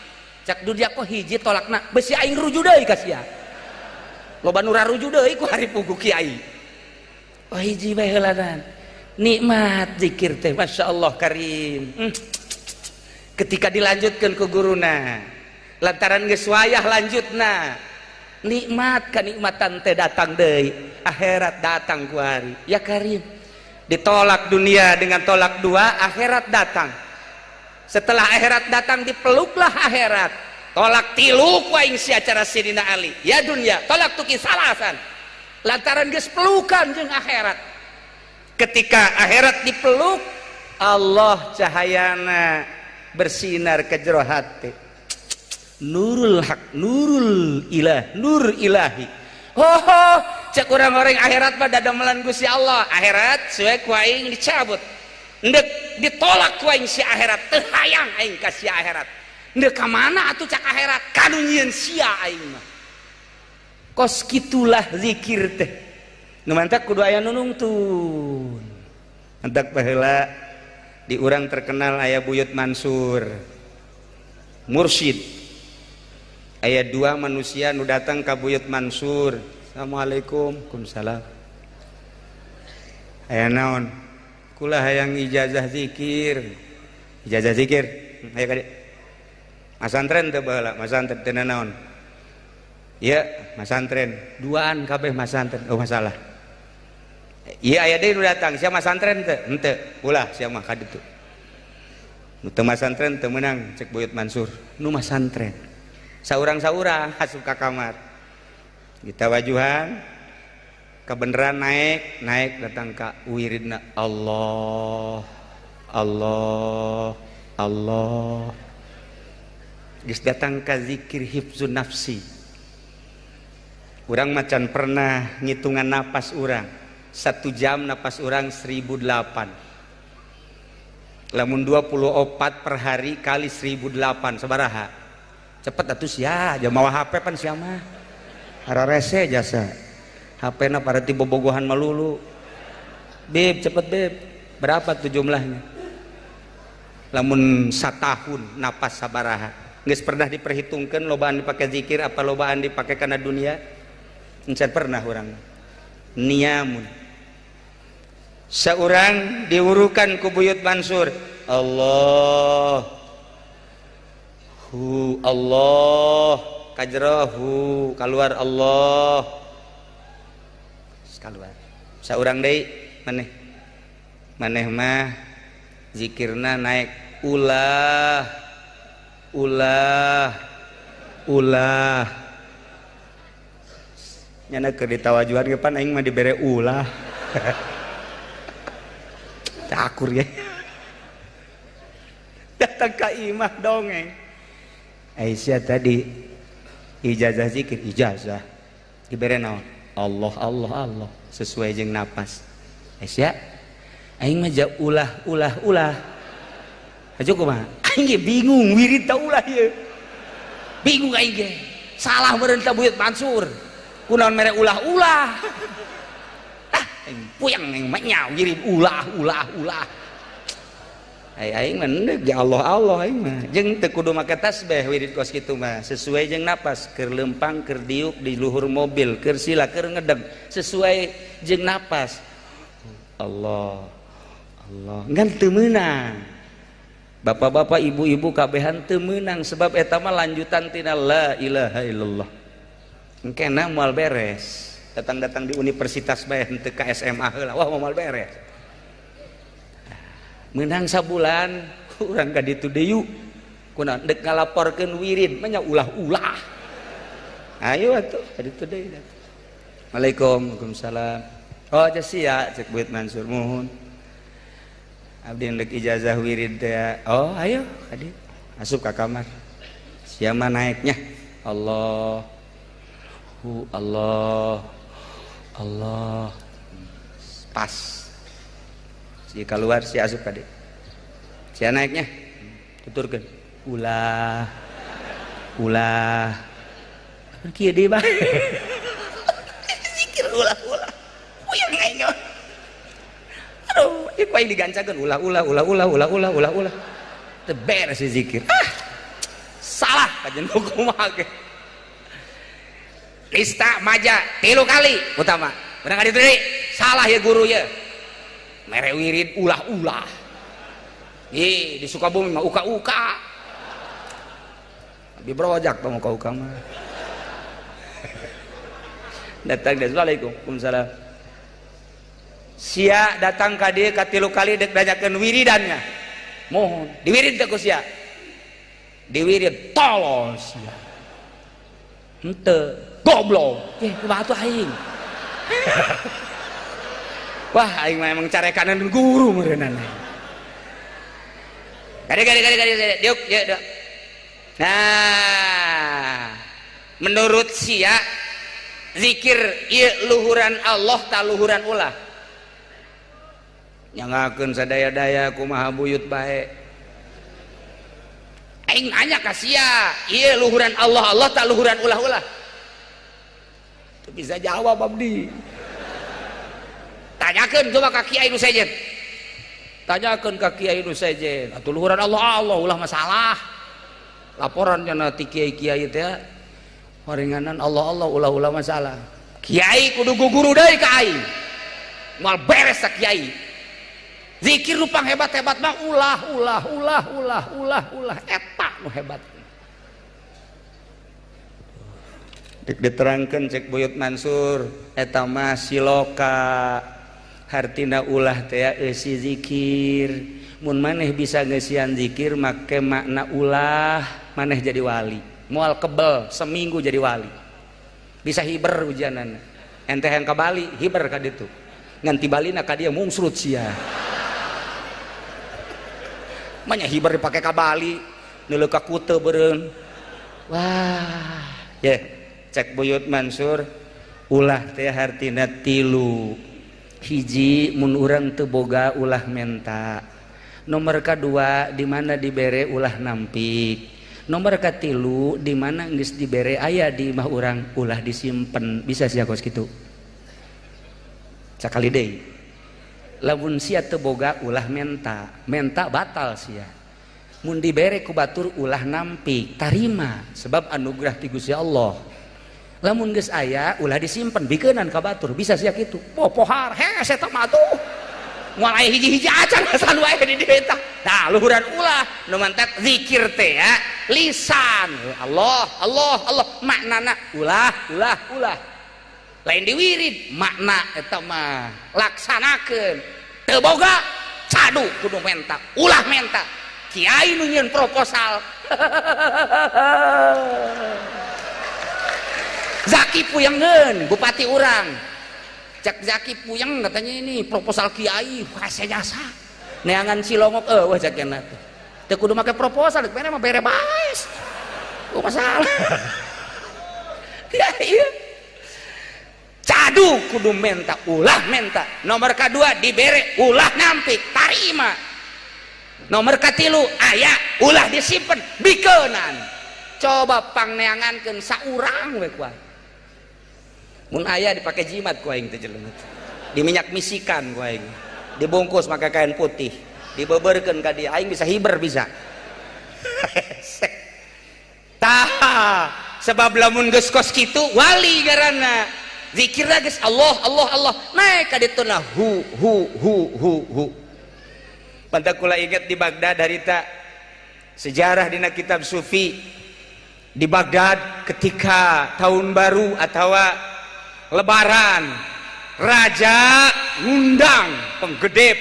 cak dunia kok hiji tolakna besi aing ruju deui ka sia loba nu raruju deui ku hari pugu kiai oh hiji bae heulanan nikmat zikir teh masyaallah karim ketika dilanjutkan ke guruna lantaran geus wayah lanjutna nikmat kanikmatan teh datang deui akhirat datang ku hari ya karim Ditolak dunia dengan tolak dua, akhirat datang. Setelah akhirat datang, dipeluklah akhirat. Tolak tilu ku aing si acara Sidina Ali. Ya dunia, tolak tuki salasan. Lantaran geus pelukan jeung akhirat. Ketika akhirat dipeluk, Allah cahayana bersinar ke jero hati. Nurul haq, nurul ilah, nur ilahi. Oh, cek orang-orang akhirat pada damelan Gusti Allah. Akhirat sesuai ku aing dicabut. Ndek ditolak ku aing si akhirat, teu hayang aing ka si akhirat. Ndek ka mana atuh cak akhirat? Kanu nyieun sia aing mah. Kos kitulah zikir teh. Nu mantak kudu aya nu nungtun. Mantak baheula di urang terkenal aya Buyut Mansur. Mursyid. Aya dua manusia nu datang ka Buyut Mansur. Assalamualaikum. Waalaikumsalam. Aya naon? Kula hayang ijazah zikir. Ijazah zikir. Ayo ka dieu. Masantren teu baheula, masantren teu naon. Iya, masantren. Duaan kabeh masantren. Oh masalah. Iya aya deui nu datang, sia masantren teu? Henteu. Ulah sia mah ka ditu. Nu teu masantren teu meunang cek Buyut Mansur. Nu masantren. Saurang-saurang asup ka kamar. Kita wajuhan kebenaran naik datang ka wiridna Allah Allah Allah. Geus datang ka zikir hifzun nafsi. Urang macan pernah ngitungan napas urang. 1 jam napas urang 1008. Lamun 24 per hari kali 1008 sabaraha? Cepet atuh sia, aja mawa HP pan sia mah. Hararese jasa. HP na parati bobogohan malulu. Beb, cepet beb. Berapa tuh jumlahnya? Lamun satahun napas sabaraha. Geus pernah diperhitungkan lobaan dipake zikir apa lobaan dipake kana dunia? Encan pernah urang. Niamun. Saurang diurukan ku Buyut Mansur. Allah kajrahu kaluar Allah kaluar. Saurang deui maneh mah zikirna naik ulah nyana keur ditawajuan ge pan aing mah dibere ulah. Cakur ya. Datang ka imah dongeng. Aisyah tadi ijazah zikir, ijazah dibere naon? Allah Allah Allah sesuai jeung napas. Aisyah aing mah ulah. Aja kumaha? Aing ge bingung wirid ta ulah ieu. Bingung aing ge. Salah meureun ta Buyut Mansur. Kunaon mere ulah. Aing puyeng aing mah nya wirid ulah. Aing mah endeg ya Allah aing mah jeung teu kudu make tasbih wirid kos kitu mah sesuai jeung napas keur lempang keur diuk di luhur mobil keur sila keur ngedeg sesuai jeung napas. Allah ngan teu meunang. Bapak-bapak ibu-ibu kabehan teu meunang sebab eta mah lanjutan tina la ilaha illallah. Engkena moal beres. Datang-datang di universitas bae henteu ka SMA heula wah moal beres. Menang sabulan urang ka ditu deui kunaon dek ngalaporkeun wirid mah nya ulah. Ayo atuh ka ditu deui. Waalaikumsalam. Oh sia cek Buyut Mansur muhun. Abdi endek ijazah wirid teh. Oh ayo adi asup ka kamar. Sia mah naiknya Allah pas. Si keluar si asup kade. Si naiknya tuturkeun ulah. Kieu deui bah. Zikir ulah. Puyeng aing. Aduh, ieu aing digancakeun ulah. Teu beres si zikir. Salah kajen kumaha ge. Lista maja 3 kali utama. Urang ka ditu deui. Salah ya guru ya. Mere wirid ulah. Di Sukabumi mah uka. Abi brojak tong uka mah. Datang Assalamualaikum. Waalaikumsalam. sia datang ka dieu katilu kali dek danyakeun wiridannya mohon diwirid teh ku sia diwirid tolos henteu goblok kumaha atuh aing wah aing mah emang carekanan guru meureunana gade diuk nah menurut sia zikir ieu luhuran Allah ta luhuran ulah nyangakeun sadaya-daya kumaha buyut bae aing nanya ka sia ieu luhuran Allah tak luhuran ulah-ulah teu bisa jawab abdi tanyakeun coba ka kiai nu sejen tanyakeun ka kiai nu sejen atuh luhuran Allah ulah masalah laporan cenah ti kiai-kiai teh waringanan Allah ulah masalah kiai kudu guguru deui ka aing moal beres sa kiai zikir rupang hebat-hebat mah ulah eta nu hebat dek diterangkeun cek Buyut Mansur eta mah siloka hartina ulah teh eusi zikir mun maneh bisa ngeusian zikir make makna ulah maneh jadi wali moal kebel seminggu jadi wali bisa hiber ujianan ente yang ke Bali hiber ka ditu nganti Balina ka dia mungsrut sia manya hiber dipake ka Bali neuleuh ka Kute beureun wah ya cek Buyut Mansur ulah teh hartina tilu hiji mun urang teu boga ulah menta nomor kadua di mana dibere ulah nampik nomor katilu di mana geus dibere aya di imah urang ulah disimpen bisa sia kos kitu sakali deui lamun sia teu boga ulah menta batal sia mun dibere ku batur ulah nampik tarima sebab anugerah ti Gusti Allah lamun geus aya ulah disimpen bikeunnan ka batur bisa sia kitu pohar hese eta mah atuh moal aya hiji-hiji acan asal wae di dieu tah nah luhuran ulah nu mantet zikir teh ya lisan Allah maknana ulah lain diwirid makna eta mah laksanakeun teu boga cadu kudu menta ulah menta kiai nu nyieun proposal Zaki Puyengeun bupati urang cek Zaki Puyeng katanya ini proposal kiai hase jasa neangan Cilongok eueuh cekeuna teu kudu make proposal pene mah bere baes masalah iya cadu kudu menta ulah menta nomor kadua dibere ulah nampik tarima nomor katilu aya ulah disimpen bikeunan coba pangneangankeun saurang we kuat mun aya dipake jimat ku aing teh jelemet diminyak misikan ku aing dibungkus make kain putih dibeubeurkeun ka dia aing bisa hiber bisa tah sebab lamun geus kos kitu wali ngaranna zikirna geus Allah naik ka dituna hu pantak kula inget di Baghdad harita sejarah dina kitab sufi di Baghdad ketika tahun baru atau lebaran raja ngundang penggede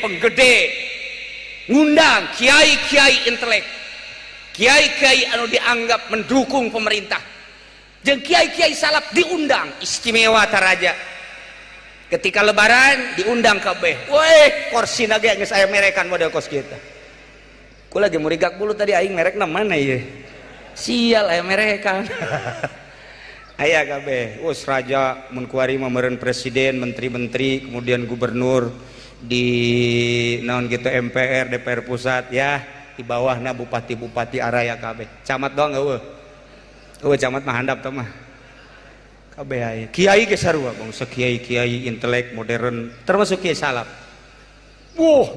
ngundang kiai intelek kiai anu dianggap mendukung pemerintah jeung kiai salaf diundang istimewa ta raja ketika lebaran diundang kabeh weh korsina ge geus aya merekan model kos kita kula ge murigak bulu tadi aing merekna mana ieu sial aya merekan aya kabeh us raja mun kuari mah meureun presiden menteri-menteri kemudian gubernur di naon gitu MPR DPR pusat ya di bawahna bupati-bupati araya kabeh camat doang eueuh camat mah handap teh mah kabeh aya kiai ge sarua bangsa kiai intelek modern termasuk kiai salaf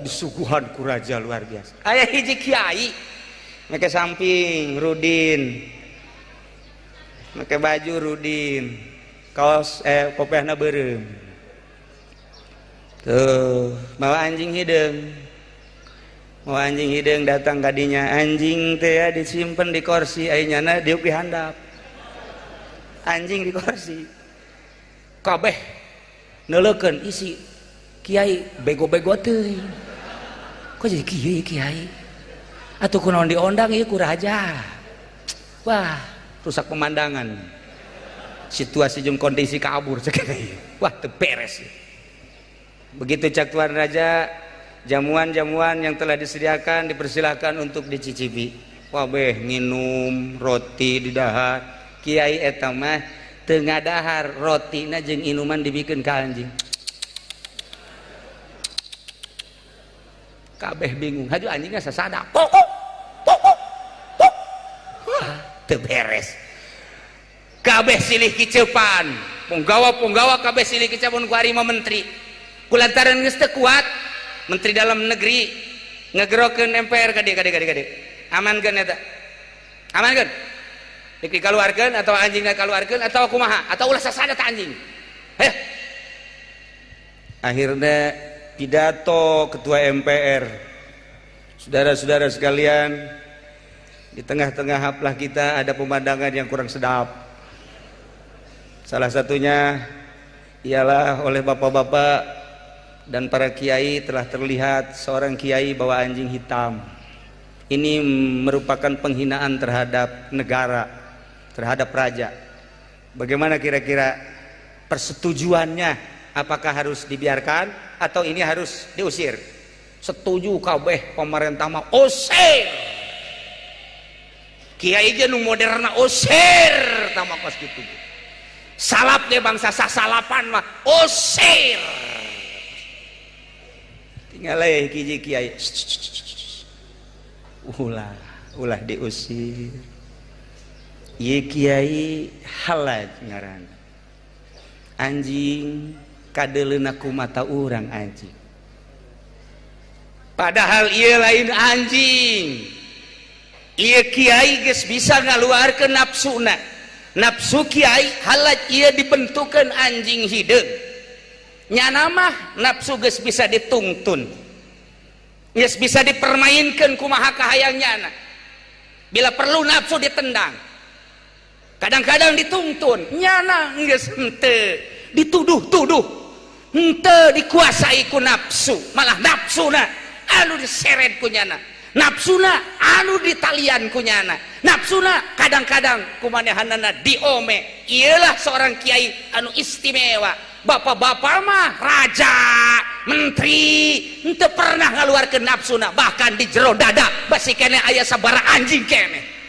disuguhan ku raja luar biasa aya hiji kiai make samping Rudin make baju Rudin kaos kopehna beureum tuh mau anjing hideung datang kadinya anjing teh ya disimpen di kursi ayeuna diuk di handap anjing di kursi kabeh neuleukeun isi Kiai bego-bego teuing. Kok jadi kiai? Atuh kunaon diondang ieu ku raja. Wah, rusak pemandangan. Situasi jeung kondisi kabur cek. Wah, teu beres. Begitu cak tuan raja, jamuan-jamuan yang telah disediakan dipersilahkan untuk dicicipi. Wah beh, nginum roti di dahar. Kiai eta mah teu ngadahar rotina jeung inuman dibikeun ka anjing. Kabeh bingung, haju anjingnya sasada. Pok. Wah, teu beres. Kabeh silih kiceupan. Punggawa kabeh silih kiceupan ku harima menteri. Kulantaran geus teu kuat, menteri dalam negeri ngegerokeun MPR ka dieu. Amankeun eta. Amankeun. Dik dikaluarkeun atau anjingna kaluarkeun atau kumaha? Atau ulah sasada ta anjing. Heh. Akhirnya pidato ketua MPR, saudara-saudara sekalian, di tengah-tengah haflah kita ada pemandangan yang kurang sedap. Salah satunya ialah oleh bapak-bapak dan para kiai telah terlihat seorang kiai bawa anjing hitam. Ini merupakan penghinaan terhadap negara, terhadap raja. Bagaimana kira-kira persetujuannya? Apakah harus dibiarkan atau ini harus diusir? Setuju kabeh pemerintah mah usir. Kiai ge nu moderna usir tama kos kitu. Salap ge bangsa sasalapan mah usir. Tinggal hiji kiai. Ulah diusir. Ieu kiai halaj ngaran. Anjing kadeleuna ku mata urang anjing. Padahal ieu lain anjing. Ieu kiai geus bisa ngaluarkeun nafsuna. Nafsu kiai halaj ieu dibentukeun anjing hideung. Nyana mah nafsu geus bisa ditungtun. Geus bisa dipermainkeun kumaha kahayangnyana. Bila perlu nafsu ditendang. Kadang-kadang dituntun. Nyana geus henteu dituduh-tuduh. Henteu dikuasai ku nafsu, malah nafsuna anu diseret ku nyana, nafsuna anu ditalian ku nyana, nafsuna kadang-kadang kumanehanana diome. Ialah seorang kiai anu istimewa. Bapak-bapak mah raja, menteri henteu pernah ngaluarkeun nafsuna, bahkan di jero dada basi kene aya sabaraha anjing kene.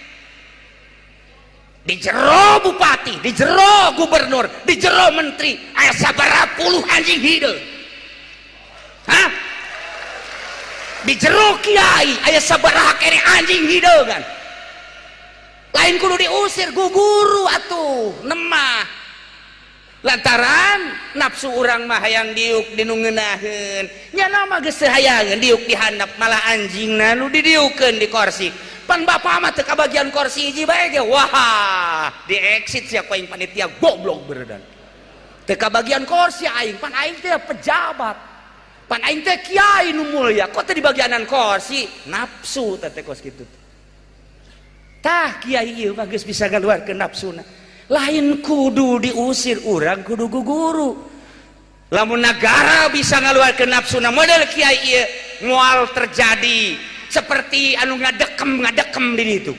Di jero bupati, di jero gubernur, di jero menteri aya sabaraha puluh anjing hideung. Hah? Di jero kiai aya sabaraha kene anjing hideungan. Lain kudu diusir guguru atuh, nemah. Lantaran nafsu urang mah hayang diuk dinu ngeunaheun. Nyana mah geus hayangeun diuk di handap, malah anjingna nu didiukeun di kursi. Pan bapak mah teu kabagian kursi hiji bae ge. Wah, di exit sia ku aing panitia goblok beredan. Teu kabagian kursi aing, pan aing teh pejabat. Pan aing teh kiai nu mulya, kok teh di bagianan kursi? Nafsu teh kos kitu. Tah kiai ieu mah geus bisa ngaluarkeun nafsuna. Lain kudu diusir, urang kudu guguru. Lamun negara bisa ngaluarkeun nafsuna model kiai ieu moal terjadi seperti anu ngadekem di ditu.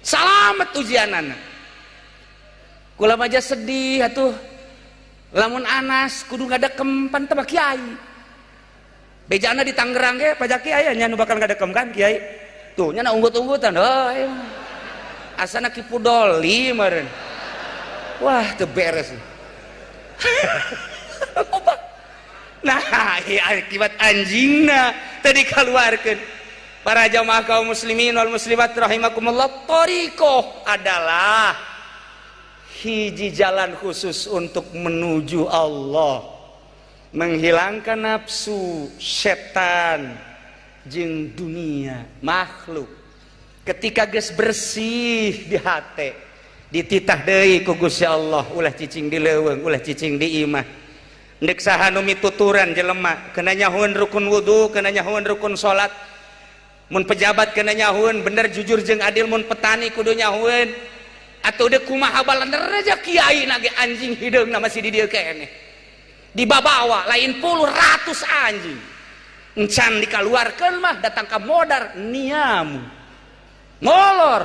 Salamet ujianana. Kula aja sedih atuh. Lamun Anas kudu ngadekem pan teh kiai. Bejana di Tangerang ge pajak kiai nya nu bakal ngadekem kan kiai. Tuh nya unggut-unggutan heuh. Asana Kipu Doli meureun. Wah, teu beres. Nah, akibat anjingna tadi keluarkan. Para jamaah kaum muslimin wal muslimat rahimakumullah, thariqah adalah hiji jalan khusus untuk menuju Allah, menghilangkan nafsu, setan, jeung dunia, makhluk. Ketika geus bersih di hate, dititah deui ku Gusti Allah, ulah cicing di leuweung, ulah cicing di imah. Ndek saha nu mituturan jelema, kena nyahueun rukun wudu, kena nyahueun rukun salat. Mun pejabat kena nyahueun bener jujur jeung adil, mun petani kudu nyahueun. Atuh deuk kumaha balander aja kiai na ge anjing hideungna masih di dieu keneh. dibawa lain puluh ratus anjing encan dikeluarkan mah datang ke modar niamu ngolor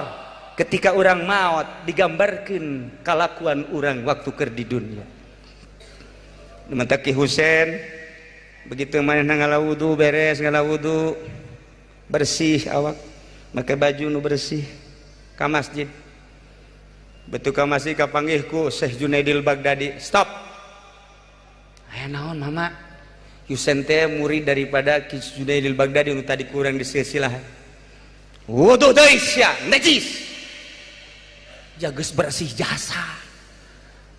ketika orang maut digambarkan kelakuan orang waktu keur di dunia. Mentaki Husein begitu mana ngala wudu beres ngala wudu bersih awak pakai baju nu bersih ka masjid betul ka masjid kapanggihku Syekh Junaidil Baghdadi stop aya naon mama Husein teh murid daripada Ki Junaidil Baghdadi nu tadi kurang disilsilah wudu deui sia najis jageus bersih jasa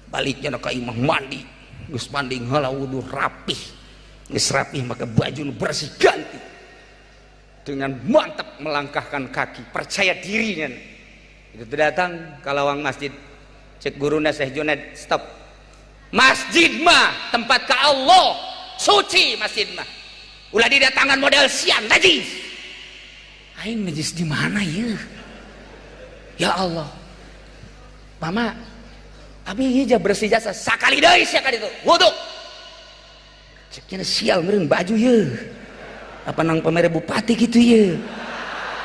baliknya ka imah mandi geus mandi heula wudu rapih geus rapih maka baju nu bersih ganti dengan mantap melangkahkan kaki percaya dirinya itu datang ke lawang masjid cek guruna Syekh Junaid stop masjid mah tempat ke Allah suci masjid mah ulah didatangan model sian najis aing najis di mana ya Allah mama abi hija bersih jasa sakali deui sia ka ditu wudu ceknya sial meureun baju ye apa nang pamere bupati gitu ye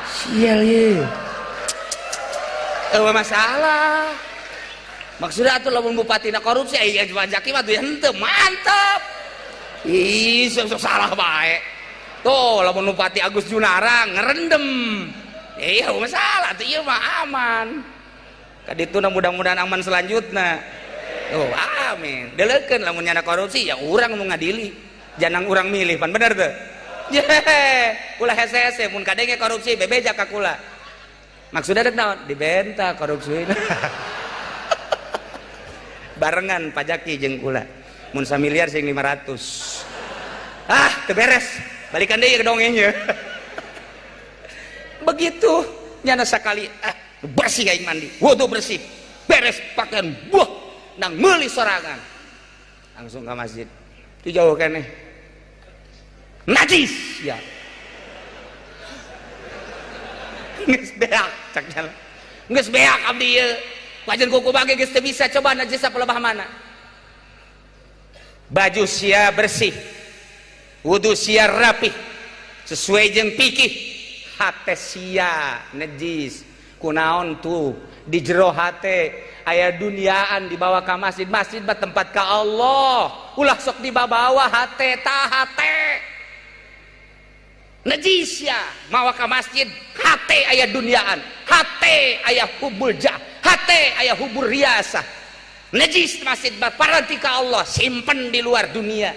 sial ye masalah maksudnya atuh lamun bupati na korupsi aya pajaki mah tuh henteu mantap ih sok salah bae tuh lamun bupati Agus Junarang ngerendem iya masalah tuh ieu mah aman kaditu mudah-mudahan aman selanjutnya oh amin deleukeun lamun nyana korupsi ya urang nu ngadili jangan urang milih pan bener tuh ulah hese-hese mun kadenge korupsi bebeja ka kula maksudnya dek naon dibenta korupsi barengan pajaki jeung kula mun 1 miliar sing 500 teu beres balikan deui ke dongengnya begitu nyana sakali bersih aing mandi wudu bersih beres pakaian buah nang meuli sorangan langsung ke masjid itu jauh keneh najis ya geus beak cak jalan geus beak abdi ieu wajan kuku bage geus teu bisa coba najis pelebah mana baju sia bersih wudu sia rapih sesuai jeung pikih hate sia najis kunaon tuh di jero hate aya duniaan dibawa ke masjid masjid mah tempat ka Allah ulah sok dibawa hate tah hate najis ya mawa ka masjid hate aya duniaan hate aya hubul jah hate aya hubur riasa najis masjid mah paranti ka Allah simpen di luar dunia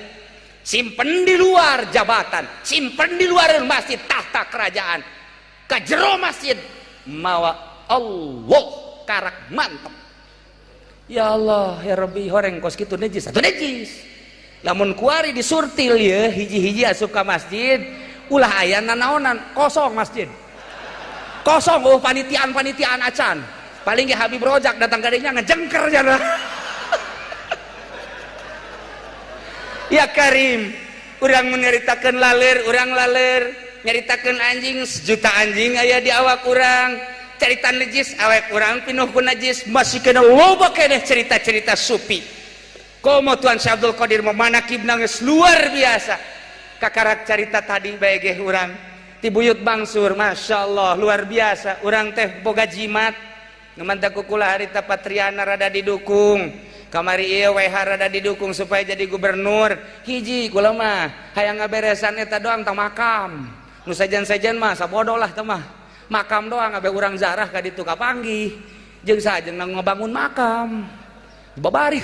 simpen di luar jabatan simpen di luar masjid tahta kerajaan ka jero masjid mawa Allah karak mantap ya Allah ya Rabbi horeng kos kitu najis atuh najis lamun kuari disurtil ya hiji-hiji asup ka masjid ulah aya nanaonan kosong masjid kosong panitian acan paling ge Habib Rojak datang ka dinya ngejengker jana ya Karim urang menceritakeun urang laler nyaritakeun anjing sejuta anjing aya di awak urang cerita najis awak urang pinuh ku najis masih kena loba keneh cerita-cerita supi komo Tuan Syekh Abdul Qadir memanakibna geus luar biasa kakarak cerita tadi bae ge urang ti buyut bangsur masyaallah luar biasa urang teh boga jimat ngamanta kukula harita Patriana rada didukung kamari ieu WH rada didukung supaya jadi gubernur hiji kula mah hayang ngaberesan eta doang tang makam nu sajan-sajan mah sabodo lah teh mah makam doang abe urang zarah ka ditu kapanggih jeung sajeng nang ngabangun makam babari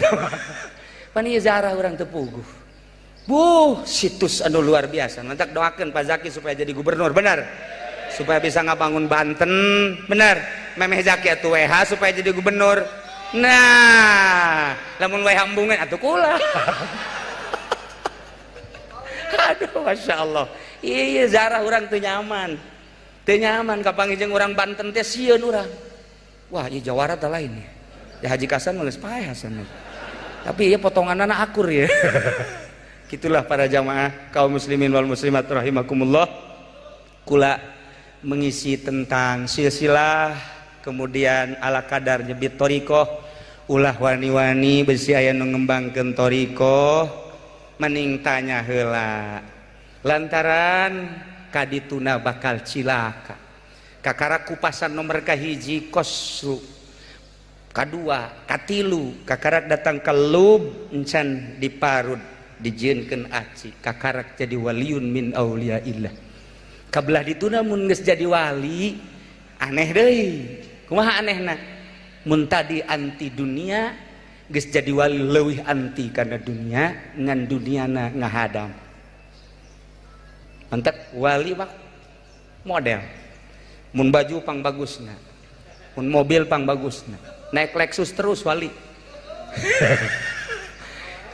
pan ieu zarah urang teu puguh situs anu luar biasa mantak doakeun Pak Zaki supaya jadi gubernur benar supaya bisa ngabangun Banten benar memeh Zaki atuh WH supaya jadi gubernur nah lamun WH embungan atuh kula aduh Masya Allah iya zarah urang teu nyaman kapanggih jeung urang Banten teh sieun urang wah ieu jawara teh lain ya Haji Kasan mah geus paeh hasan tapi ieu potonganna akur ya gitulah para jamaah kaum muslimin wal muslimat rahimakumullah kula mengisi tentang silsilah kemudian ala kadar nyebit torikoh ulah wani-wani besi aya nu ngembangkeun torikoh mending tanya heula lantaran kadituna bakal cilaka. Kakara kupasan nomor kahiji kosru, kadua katilu kakarak datang ke lub encan diparut dijieunkeun aci kakarak jadi waliun min auliaillah. Kabelah dituna mun geus jadi wali aneh deui. Kumaha anehna? Mun tadi anti dunia geus jadi wali leuwih anti kana dunia ngan duniana ngahadam. Mantep wali mah model. Mun baju pang bagusna, mun mobil pang bagusna, naik Lexus terus wali.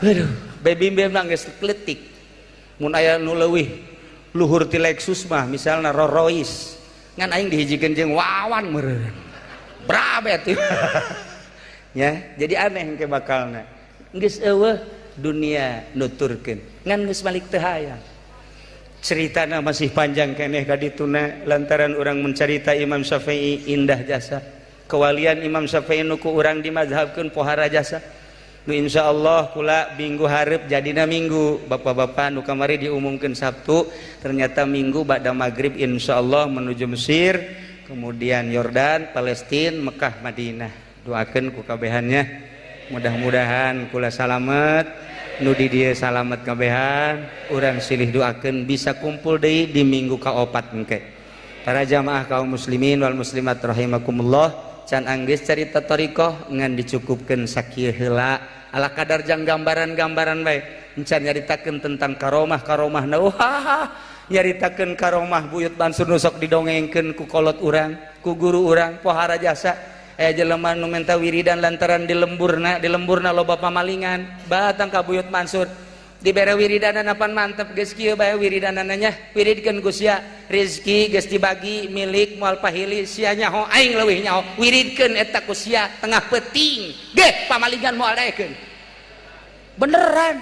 Aduh, baby memang geus kletik. Mun aya nu leuwih luhur ti Lexus mah misalna Rolls Royce, ngan aing dihijikeun jeung Wawan meureun. Brabet. Ya, jadi aneh engke bakalna. Geus eueuh dunia nuturkeun, ngan geus balik teu hayang. Ceritana masih panjang keneh kadituna lantaran urang mencarita Imam Syafi'i indah jasa. Kewalian Imam Syafi'i nu ku urang dimazhabkeun pohara jasa. Nu insyaallah kula minggu hareup jadina minggu. Bapak-bapak nu kamari diumumkeun Sabtu, ternyata minggu ba'da maghrib insyaallah menuju Mesir, kemudian Yordan, Palestina, Mekah, Madinah. Doakeun ku kabehannya. Mudah-mudahan kula salamet. Nu di dieu salamet kabehan, urang silih doakeun bisa kumpul deui di minggu kaopat engke. Para jamaah kaum muslimin wal muslimat rahimakumullah, can anggeus carita thariqah ngan dicukupkeun sakieu heula ala kadar jang gambaran-gambaran bae. Encan nyaritakeun tentang karomah-karomahna. Nyaritakeun karomah Buyut Mansur nu sok didongengkeun ku kolot urang, ku guru urang pohara jasa. Jelema nu menta wiridan lantaran di lemburna loba pamalingan batang ka Buyut Mansur dibere wiridanan apan mantep geus kieu bae wiridanana nya wiridkeun ku sia rezeki geus dibagi milik moal pahili sia nyaho aing leuwih nyaho wiridkeun eta ku sia tengah peuting ge pamalingan moal daekeun beneran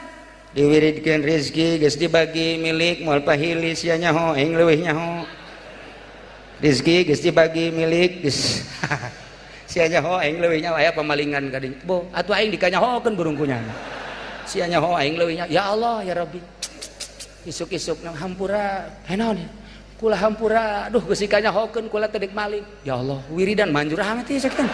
diwiridkeun rezeki geus dibagi milik moal pahili sia nyaho aing leuwih nyaho rezeki geus dibagi milik geus sia nyaho aing leuwih nyaho aya pamalingan ka dieu. Bo, atuh aing dikanyahokeun burungkunya. Sia nyaho aing leuwih nyaho. Ya Allah, ya Rabbi. Isuk-isuk nang hampura, hanaon ya? Kula hampura, aduh geus dikanyahokeun kula teh dek maling. Ya Allah, wiridan manjur amat ieu sakeun.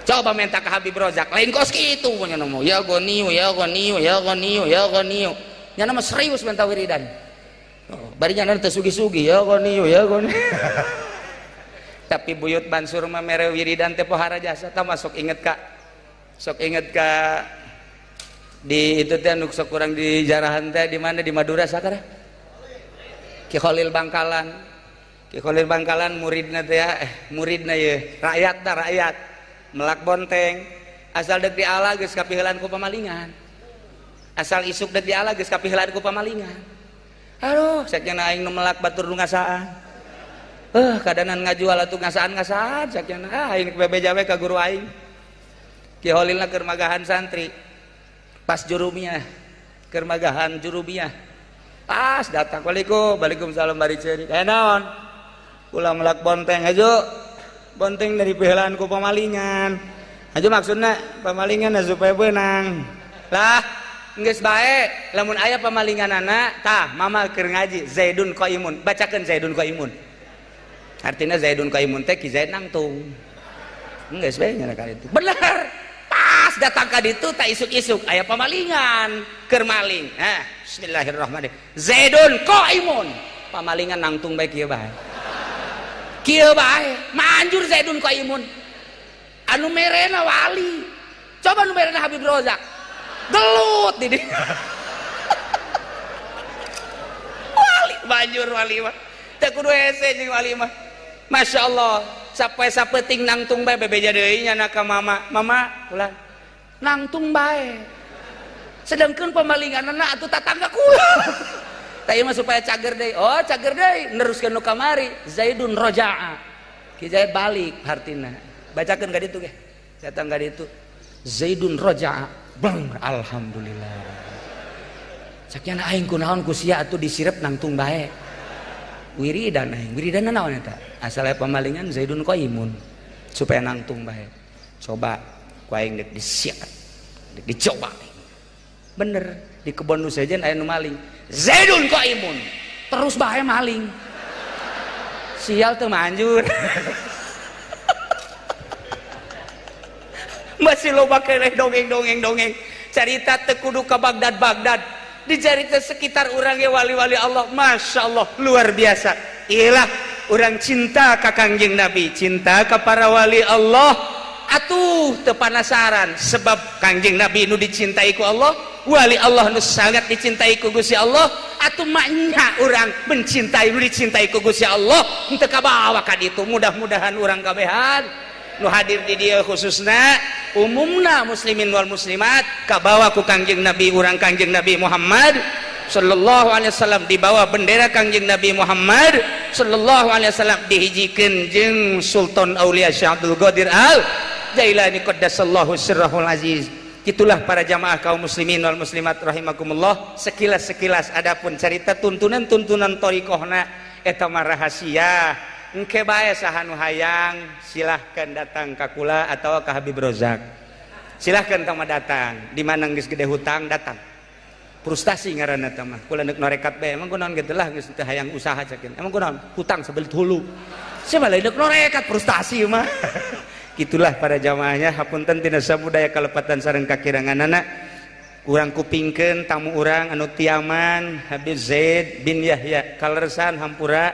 Coba minta ke Habib Rozak, lain kos kitu punya nama. Ya goniu, ya goniu, ya goniu, ya goniu. Nya nama serius minta wiridan. Oh, barinya teh sugi-sugi, ya goniu, ya goniu. Tapi Buyut Mansur mah mere wiridan teh pohara jasa tah masuk inget ka di itu teh anu sok urang di jarahan teh di mana di Madura sakara Ki Khalil Bangkalan muridna teh muridna ye rakyat melak bonteng asal deuk di ala geus kapiheulan ku pamalingan asal isuk deuk di ala geus kapiheulan ku pamalingan aduh sajeuna aing nu melak batur nu ngasaan kadanan ngajual atuh ngasaan sakiana aing bebeja we ka guru aing Ki Holilna keur magahan santri pas jurumiyah keur magahan jurumiyah pas datang waalaikumsalam bari ceuri naon ulah melak bonteng ajo bonteng dari piheulaan ku pamalingan ajo maksudna pamalingan supaya beunang lah geus bae lamun aya pamalinganana tah mama keur ngaji Zaidun Qaimun bacakeun Zaidun Qaimun artinya Zaidun Qaimun teh Ki Zaid nangtung geus bae nya ka ditu bener pas datang ka ditu tak isuk-isuk aya pamalingan keur maling bismillahirrahmanirrahim Zaidun Qaimun pamalingan nangtung bae kieu bae manjur Zaidun Qaimun anu merena wali coba nu merena Habib Rozak gelut di wali manjur wali mah teh kudu hese jeung wali mah Masya Allah sampai sapeting nangtung bae bebeja deui nya ka mama ulah nangtung bae sedangkeun pamalinganna atuh tatangga kula tah ieu mah supaya cager deui cager deui neruskeun nu kamari Zaidun Roja'a Ki Zaid balik hartina bacakeun ka ditu ge datang ka ditu Zaidun Roja'a bang alhamdulillah sakian aing kunaon ku sia atuh disirep nangtung bae wiridan naon eta asal pamalingan Zaidun Qaimun supaya nangtung bae coba ku aing dek disiat dek dicoba bener di kebon nu sejen aya nu maling Zaidun qaimun terus bae maling sial teu manjur masih loba keneh dongeng carita teu kudu ka Bagdad di carita sekitar urang ge wali-wali Allah Masya Allah luar biasa iyalah urang cinta ka Kangjeng Nabi cinta ka para wali Allah atuh teu panasaran sebab Kangjeng Nabi nu dicintai ku Allah wali Allah nu sangat dicintai ku Gusti Allah atuh maknya urang mencintai nu dicintai ku Gusti Allah henteu kabawa ka ditu mudah-mudahan urang kabehan nu hadir di dieu khususna umumna muslimin wal muslimat kabawa ku Kangjeng Nabi urang Kangjeng Nabi Muhammad sallallahu alaihi wasallam di bawah bendera Kangjeng Nabi Muhammad sallallahu alaihi wasallam dihijikeun jeung Sultan Aulia Syekh Abdul Qadir Al Jailani qaddasallahu sirrahul aziz. Itulah para jamaah kaum muslimin wal muslimat rahimakumullah sekilas adapun cerita tuntunan thariqahna eta mah rahasia engke bae saha nu hayang silahkan datang ka kula atawa ka Habib Rozak silahkan tama datang di mana geus gede hutang datang frustasi ngaranna teh mah kula neuk norekat bae emang kunaon kitu lah geus teu hayang usaha cekeun emang kunaon hutang sabelit hulu sia mah neuk norekat frustasi mah itulah para jamaahnya hapunten tina sabudaya kalepatan sareng kakiranganana urang kupingkeun tamu urang anu tiaman Habib Zaid bin Yahya kalersan hampura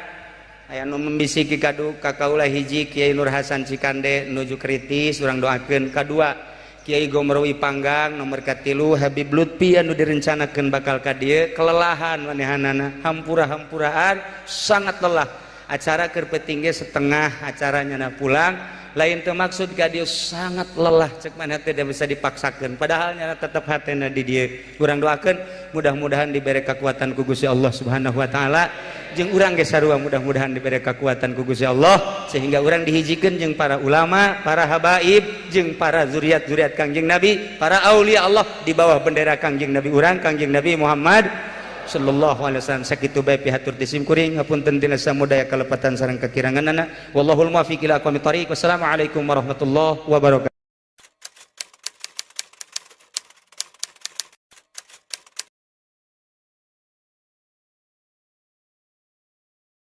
aya nu membisiki kadu ka kaula hiji Kiai Nur Hasan Cikande nuju kritis urang doakeun kadua Kiai Gomrowi Panggang nomor katilu Habib Lutfi anu direncanakeun bakal ka dieu kelelahan manehanana hampura-hampuraan sangat lelah acara keur peting ge setengah acaranya pulang lain teu maksud ka dieu sangat lelah cek mana teh bisa dipaksakeun padahal nya tetep hatena di dieu urang doakeun mudah-mudahan dibere kekuatan ku Gusti Allah Subhanahu wa taala jeung urang ge sarua mudah-mudahan dibere kekuatan ku Gusti Allah sehingga urang dihijikeun jeung para ulama para habaib jeung para zuriat-zuriat Kangjeng Nabi para aulia Allah di bawah bendera Kangjeng Nabi urang Kangjeng Nabi Muhammad sallallahu alaihi wasallam sakitu bae pihatur disim kuring hapunten tina samudaya kalepatan sareng kakiranganana wallahul muwaffiq ila aqwamit thoriq wassalamu alaikum warahmatullahi wabarakatuh.